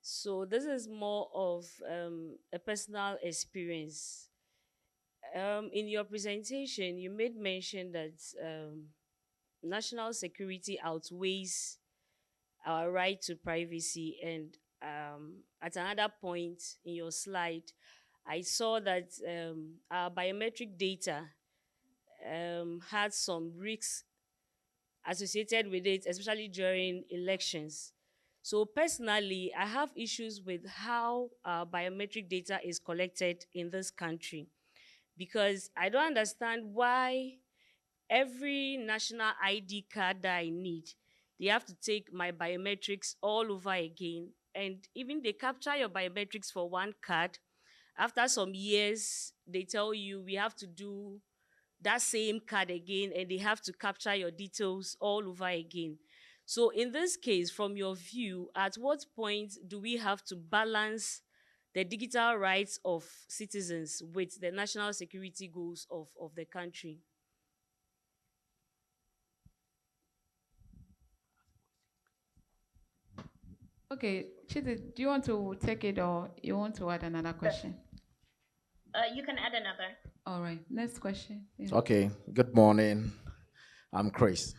So this is more of a personal experience. In your presentation, you made mention that national security outweighs our right to privacy, and at another point in your slide, I saw that our biometric data had some risks associated with it, especially during elections. So personally, I have issues with how biometric data is collected in this country, because I don't understand why every national ID card that I need, they have to take my biometrics all over again. And even they capture your biometrics for one card. After some years, they tell you we have to do that same card again, and they have to capture your details all over again. So in this case, from your view, at what point do we have to balance the digital rights of citizens with the national security goals of the country? Okay, Chiti, do you want to take it or you want to add another question? You can add another. All right, next question. Yeah. Okay, good morning. I'm Chris.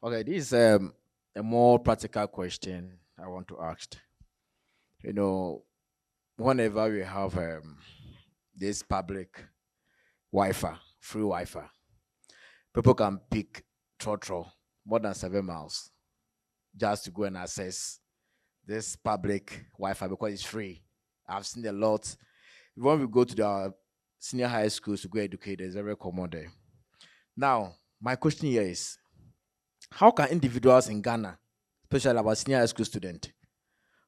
Okay, this is a more practical question I want to ask. You know, whenever we have this public Wi-Fi, free Wi-Fi, people can pick trotro more than 7 miles just to go and access this public Wi-Fi because it's free. I've seen a lot. When we go to the senior high schools to go educate, it's very common there. Now, my question here is, how can individuals in Ghana, especially our senior high school students,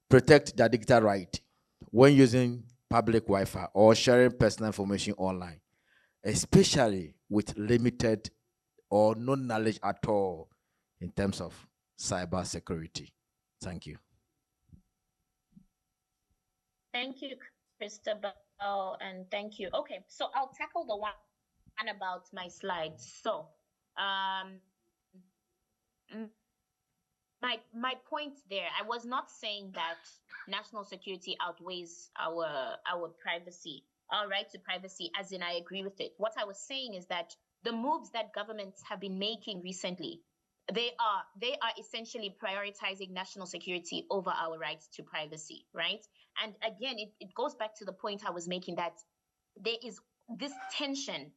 protect their digital right when using public Wi-Fi or sharing personal information online, especially with limited or no knowledge at all in terms of cyber security? Thank you. Thank you, Christabel, and thank you. Okay, so I'll tackle the one about my slides. So, my point there, I was not saying that national security outweighs our privacy, our right to privacy, as in I agree with it. What I was saying is that the moves that governments have been making recently, they are essentially prioritizing national security over our rights to privacy, right? And again, it goes back to the point I was making, that there is this tension,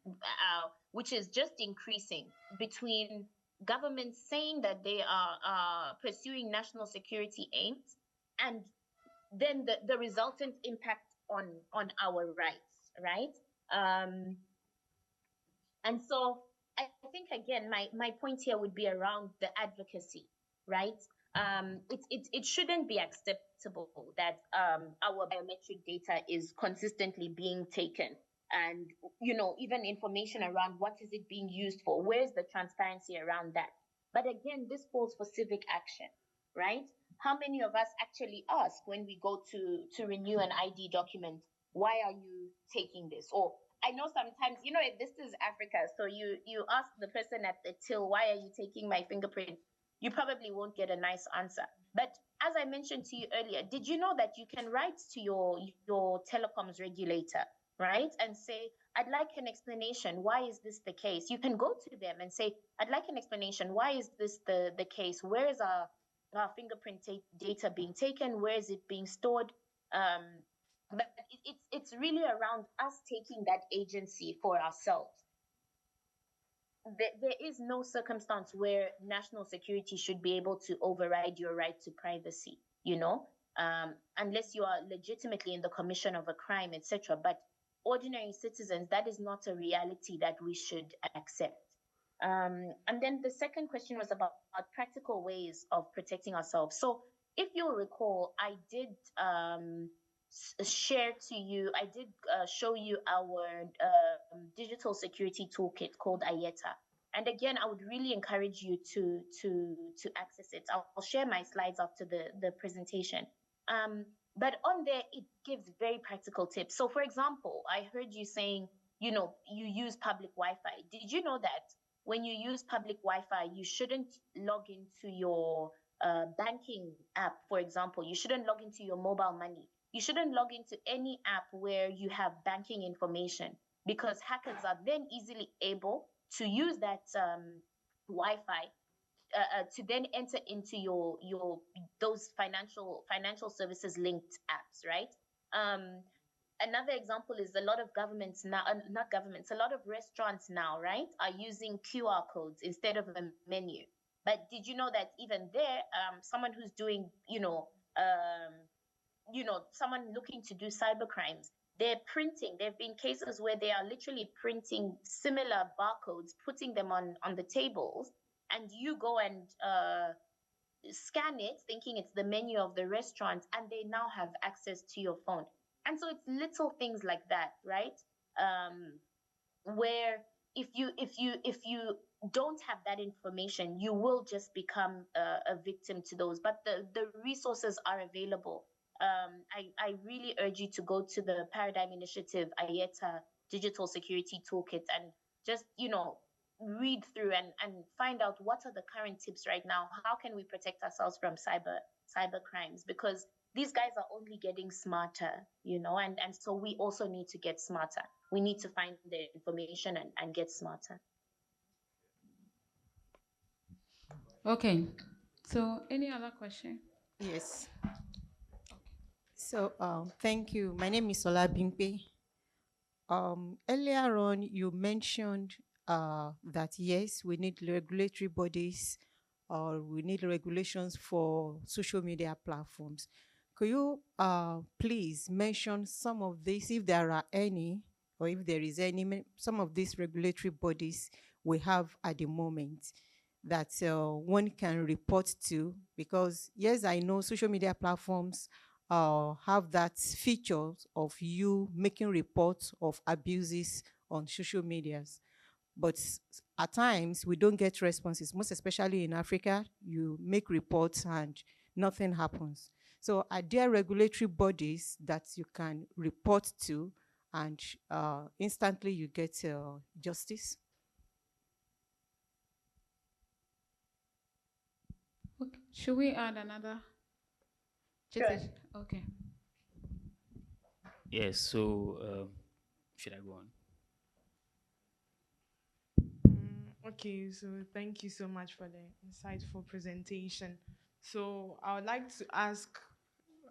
which is just increasing, between governments saying that they are pursuing national security aims, and then the resultant impact on our rights, right? And so I think, again, my point here would be around the advocacy, right? It shouldn't be acceptable that our biometric data is consistently being taken, and even information around what is it being used for, where's the transparency around that? But again, this calls for civic action, right? How many of us actually ask when we go to renew an ID document, why are you taking this? Or I know sometimes, this is Africa, so you ask the person at the till, why are you taking my fingerprint? You probably won't get a nice answer. But as I mentioned to you earlier, did you know that you can write to your telecoms regulator, right? And say, I'd like an explanation. Why is this the case? You can go to them and say, I'd like an explanation. Why is this the case? Where is our fingerprint data being taken? Where is it being stored? But it's really around us taking that agency for ourselves. There is no circumstance where national security should be able to override your right to privacy, unless you are legitimately in the commission of a crime, etc. But ordinary citizens, that is not a reality that we should accept. And then the second question was about practical ways of protecting ourselves. So if you'll recall, I did share to you, I did show you our digital security toolkit called IETA. And again, I would really encourage you to access it. I'll share my slides after the presentation. But on there, it gives very practical tips. So for example, I heard you saying, you use public Wi-Fi. Did you know that when you use public Wi-Fi, you shouldn't log into your banking app, for example? You shouldn't log into your mobile money. You shouldn't log into any app where you have banking information, because hackers are then easily able to use that Wi-Fi to then enter into your those financial services linked apps, right? Another example is a lot of governments now, not governments, a lot of restaurants now, right, are using QR codes instead of a menu. But did you know that even there, someone who's doing, someone looking to do cyber crimes, they're printing. There have been cases where they are literally printing similar barcodes, putting them on the tables, and you go and scan it, thinking it's the menu of the restaurant, and they now have access to your phone. And so it's little things like that, right? Where if you don't have that information, you will just become a victim to those. But the resources are available. I really urge you to go to the Paradigm Initiative IETA Digital Security Toolkit and just read through and find out what are the current tips right now. How can we protect ourselves from cyber crimes? Because these guys are only getting smarter, and so we also need to get smarter. We need to find the information and get smarter. Okay. So any other question? Yes. So thank you. My name is Ola Bimpe. Earlier on, you mentioned that yes, we need regulatory bodies, or we need regulations for social media platforms. Could you please mention some of these, if there are any, or if there is any, some of these regulatory bodies we have at the moment that one can report to? Because yes, I know social media platforms have that feature of you making reports of abuses on social medias. But at times, we don't get responses, most especially in Africa. You make reports and nothing happens. So are there regulatory bodies that you can report to and instantly you get justice? Okay. Should we add another? Sure. Okay. Yes, so should I go on? Okay, so thank you so much for the insightful presentation. So I would like to ask,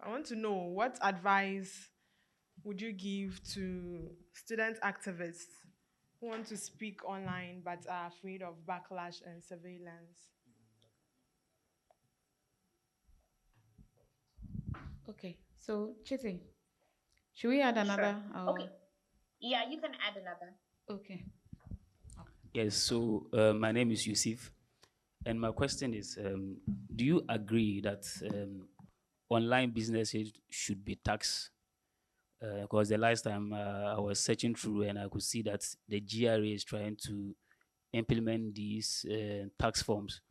I want to know, what advice would you give to student activists who want to speak online but are afraid of backlash and surveillance? Okay. So Chiti, should we add another? Sure. Okay. Yeah, you can add another. Okay. Yes, so my name is Yusuf, and my question is, do you agree that online businesses should be taxed? Because the last time I was searching through and I could see that the GRA is trying to implement these tax forms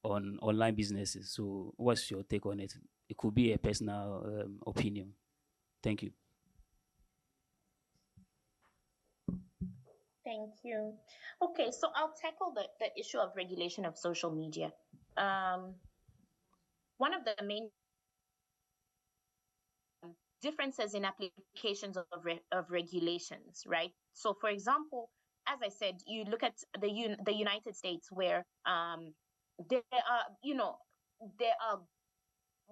on online businesses. So what's your take on it? It could be a personal opinion. Thank you. Thank you. Okay, so I'll tackle the issue of regulation of social media. One of the main differences in applications of regulations, right? So, for example, as I said, you look at the United States, where there are, there are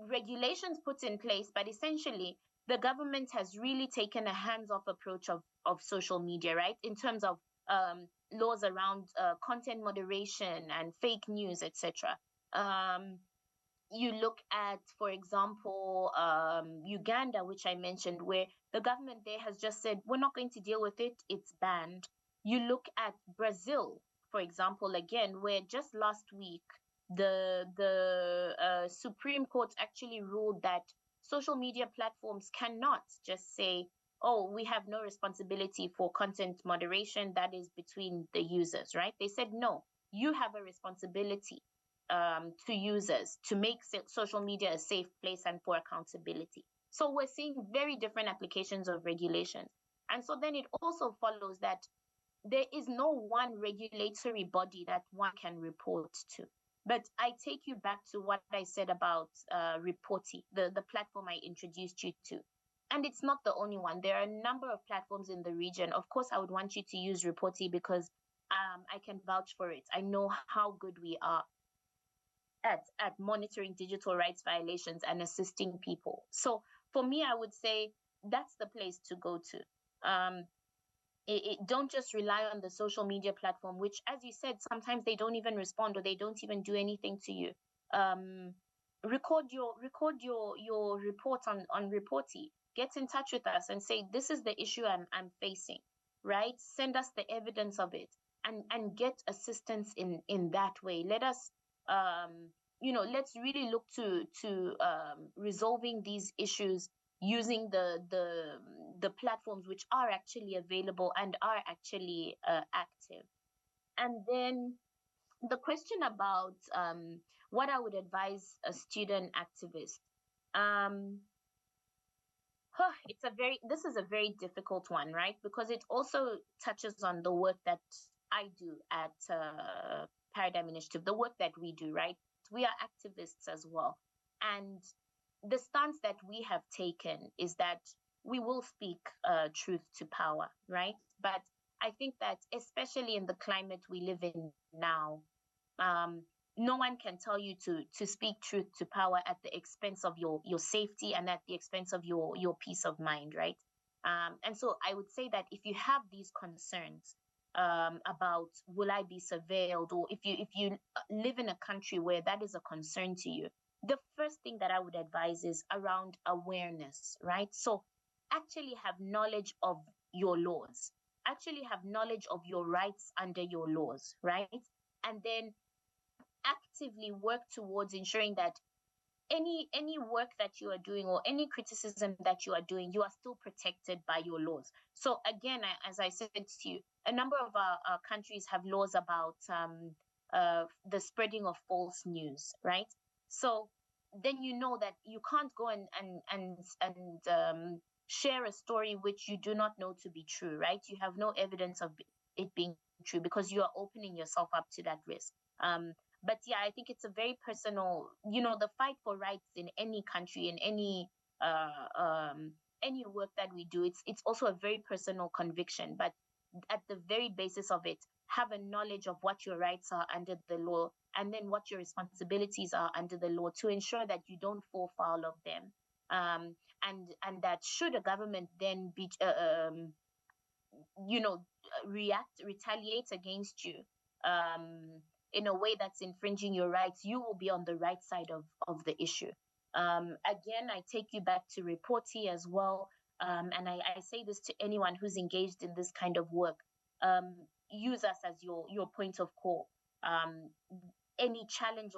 regulations put in place, but essentially the government has really taken a hands-off approach of social media, right? In terms of laws around content moderation and fake news, etc. You look at, for example, Uganda, which I mentioned, where the government there has just said, we're not going to deal with it, it's banned. You look at Brazil, for example, again, where just last week, the Supreme Court actually ruled that social media platforms cannot just say, oh, we have no responsibility for content moderation, that is between the users, right? They said, no, you have a responsibility to users to make social media a safe place and for accountability. So we're seeing very different applications of regulations. And so then it also follows that there is no one regulatory body that one can report to. But I take you back to what I said about Reporti, the platform I introduced you to. And it's not the only one. There are a number of platforms in the region. Of course, I would want you to use Reporti because I can vouch for it. I know how good we are at monitoring digital rights violations and assisting people. So for me, I would say that's the place to go to. Don't just rely on the social media platform, which, as you said, sometimes they don't even respond or they don't even do anything to you. Record your report on Reporti. Get in touch with us and say, this is the issue I'm facing, right? Send us the evidence of it and get assistance in that way. Let us let's really look to resolving these issues using the platforms which are actually available and are actually active. And then the question about what I would advise a student activist. This is a very difficult one, right? Because it also touches on the work that I do at Paradigm Initiative, the work that we do, right? We are activists as well. And the stance that we have taken is that we will speak truth to power, right? But I think that especially in the climate we live in now, no one can tell you to speak truth to power at the expense of your safety and at the expense of your peace of mind, right? And so I would say that if you have these concerns about will I be surveilled, or if you live in a country where that is a concern to you, the first thing that I would advise is around awareness, right? So actually have knowledge of your laws, actually have knowledge of your rights under your laws, right? And then actively work towards ensuring that any work that you are doing or any criticism that you are doing, you are still protected by your laws. So again, as I said to you, a number of our countries have laws about the spreading of false news, right? So then you know that you can't go and share a story which you do not know to be true, right? You have no evidence of it being true because you are opening yourself up to that risk. But yeah, I think it's a very personal, the fight for rights in any country, in any work that we do, it's also a very personal conviction. But at the very basis of it, have a knowledge of what your rights are under the law, and then what your responsibilities are under the law to ensure that you don't fall foul of them. And that should a government then be retaliate against you in a way that's infringing your rights, you will be on the right side of the issue. Again, I take you back to Reporti as well. And I say this to anyone who's engaged in this kind of work. Use us as your point of call. Any challenge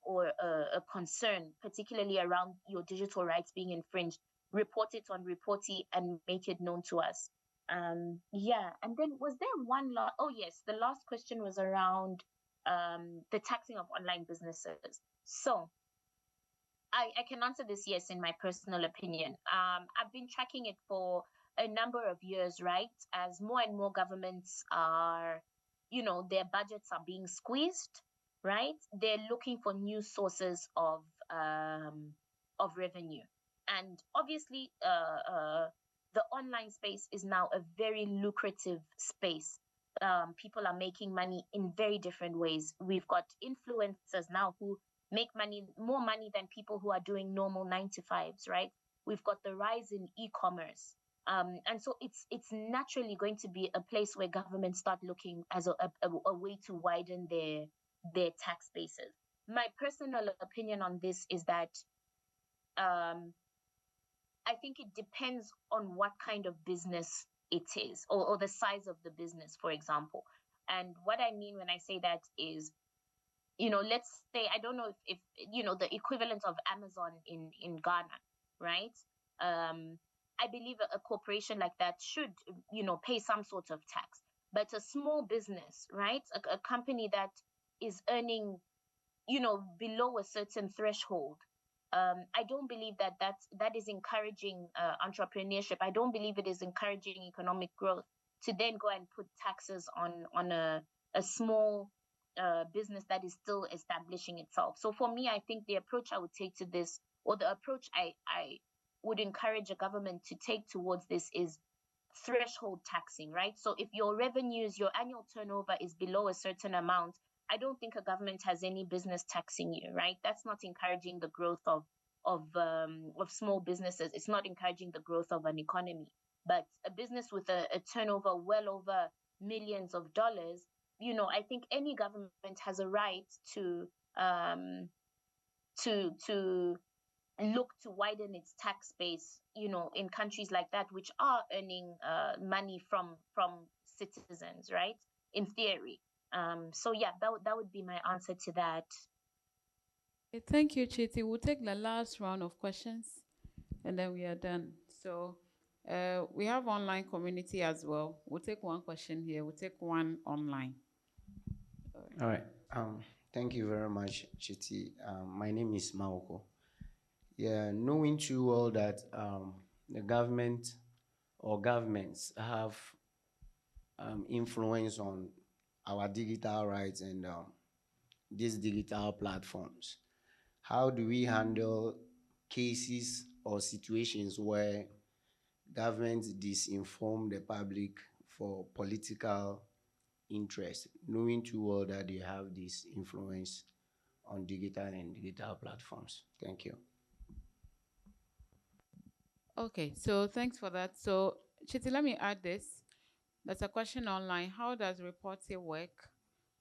or a concern, particularly around your digital rights being infringed, report it on Reporti and make it known to us. And then was there one last? Oh yes, the last question was around the taxing of online businesses. So I can answer this yes, in my personal opinion. I've been tracking it for a number of years, right? As more and more governments are, their budgets are being squeezed, right? They're looking for new sources of revenue. And obviously, the online space is now a very lucrative space. People are making money in very different ways. We've got influencers now who make money, more money than people who are doing normal 9 to 5s, right? We've got the rise in e-commerce. And so it's naturally going to be a place where governments start looking as a way to widen their tax bases. My personal opinion on this is that um, I think it depends on what kind of business it is, or the size of the business, for example. And what I mean when I say that is, let's say, I don't know if the equivalent of Amazon in Ghana, right? I believe a corporation like that should, pay some sort of tax. But a small business, right? A company that is earning, below a certain threshold. I don't believe that is encouraging entrepreneurship. I don't believe it is encouraging economic growth to then go and put taxes on a small business that is still establishing itself. So for me, I think the approach I would take to this, or the approach I would encourage a government to take towards this, is threshold taxing, right? So if your revenues, your annual turnover is below a certain amount, I don't think a government has any business taxing you, right? That's not encouraging the growth of small businesses. It's not encouraging the growth of an economy. But a business with a turnover well over millions of dollars, I think any government has a right to to look to widen its tax base, in countries like that, which are earning money from citizens, right? In theory. So yeah, that would be my answer to that. Okay, thank you, Chiti. We'll take the last round of questions and then we are done. So we have online community as well. We'll take one question here. We'll take one online. All right. Thank you very much, Chiti. My name is Maoko. Yeah, knowing too well that the government or governments have influence on our digital rights and these digital platforms, how do we handle cases or situations where governments disinform the public for political interest, knowing too well that they have this influence on digital and digital platforms? Thank you. Okay, so thanks for that. So Chiti, let me add this. There's a question online. How does reporting work?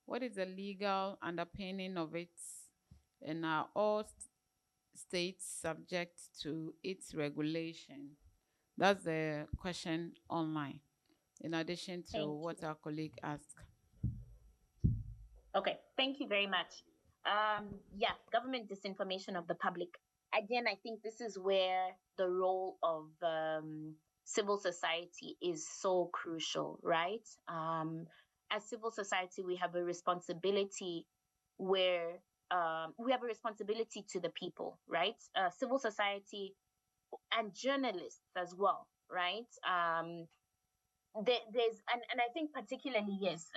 What is the legal underpinning of it? And are all states subject to its regulation? That's the question online, in addition to Thank what our colleague asked. Okay, thank you very much. Yeah, government disinformation of the public. Again, I think this is where the role of civil society is so crucial, right? As civil society, we have a responsibility where we have a responsibility to the people, right? Civil society and journalists as well, right? There's and I think particularly, yes,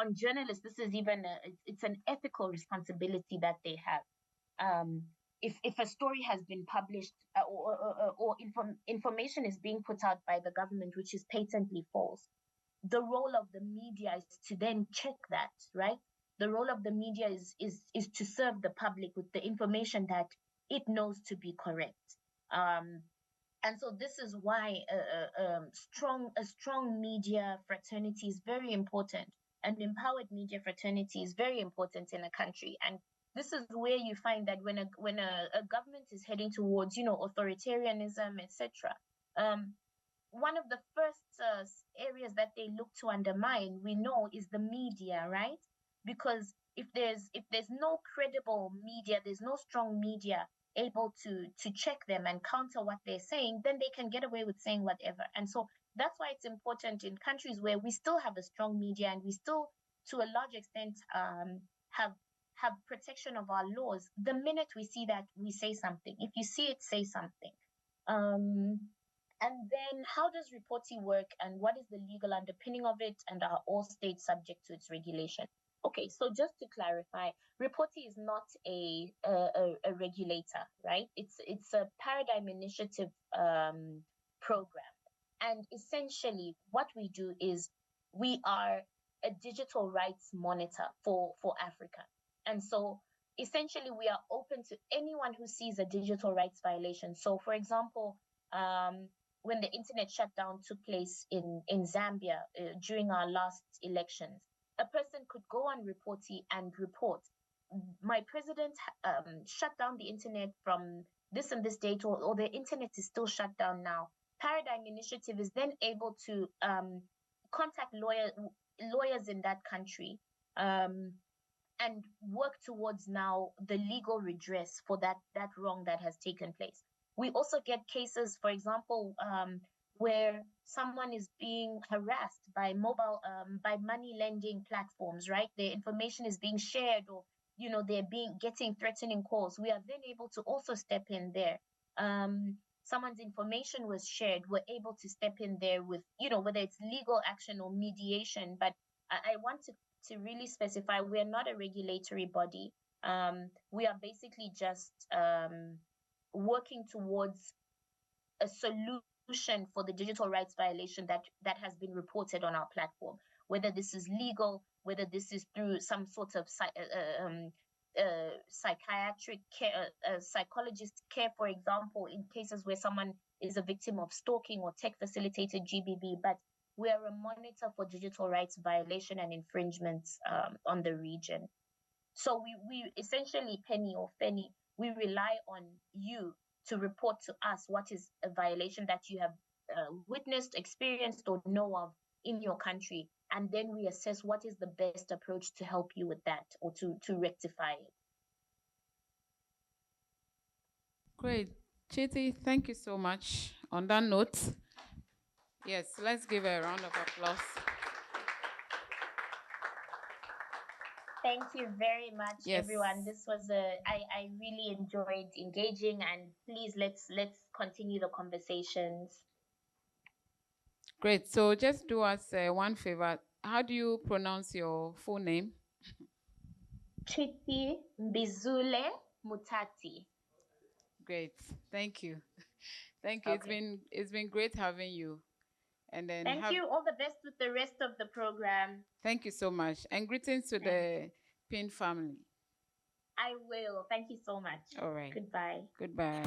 on journalists, this is even it's an ethical responsibility that they have. If a story has been published, or information is being put out by the government which is patently false, the role of the media is to then check that, right? The role of the media is to serve the public with the information that it knows to be correct. And so this is why a strong media fraternity is very important. An empowered media fraternity is very important in a country. And this is where you find that when a government is heading towards, authoritarianism, etc., one of the first areas that they look to undermine, we know, is the media, right? Because if there's no credible media, there's no strong media able to check them and counter what they're saying, then they can get away with saying whatever. And so that's why it's important in countries where we still have a strong media and we still, to a large extent, have protection of our laws. The minute we see that, we say something. If you see it, say something. And then, how does reporting work, and what is the legal underpinning of it, and are all states subject to its regulation? Okay, Okay, so just to clarify, Reporti is not a regulator, right? It's a paradigm initiative program. And essentially, what we do is we are a digital rights monitor for Africa. And so essentially, we are open to anyone who sees a digital rights violation. So, for example, when the internet shutdown took place in Zambia during our last elections, a person could go on Reporti and report, my president shut down the internet from this and this date, or the internet is still shut down now. Paradigm Initiative is then able to contact lawyers in that country and work towards now the legal redress for that wrong that has taken place. We also get cases, for example, where someone is being harassed by by money lending platforms, right? Their information is being shared, or they're getting threatening calls. We are then able to also step in there. Someone's information was shared, we're able to step in there with, whether it's legal action or mediation. But I want to really specify, we're not a regulatory body. We are basically just working towards a solution for the digital rights violation that has been reported on our platform, whether this is legal, whether this is through some sort of psychiatric care, psychologist care, for example, in cases where someone is a victim of stalking or tech facilitated GBV. But we are a monitor for digital rights violation and infringements on the region. So we essentially, penny or Fenny, we rely on you to report to us what is a violation that you have witnessed, experienced, or know of in your country. And then we assess what is the best approach to help you with that, or to rectify it. Great. Chiti, thank you so much. On that note, yes, let's give a round of applause. Thank you very much, Yes. everyone. This was I really enjoyed engaging, and please let's continue the conversations. Great. So just do us one favor. How do you pronounce your full name? Chiti Mbizule Mutati. Great. Thank you. Thank you. Okay. It's been great having you. And then Thank you. All the best with the rest of the program. Thank you so much. And greetings to the PIN family. I will. Thank you so much. All right. Goodbye. Goodbye.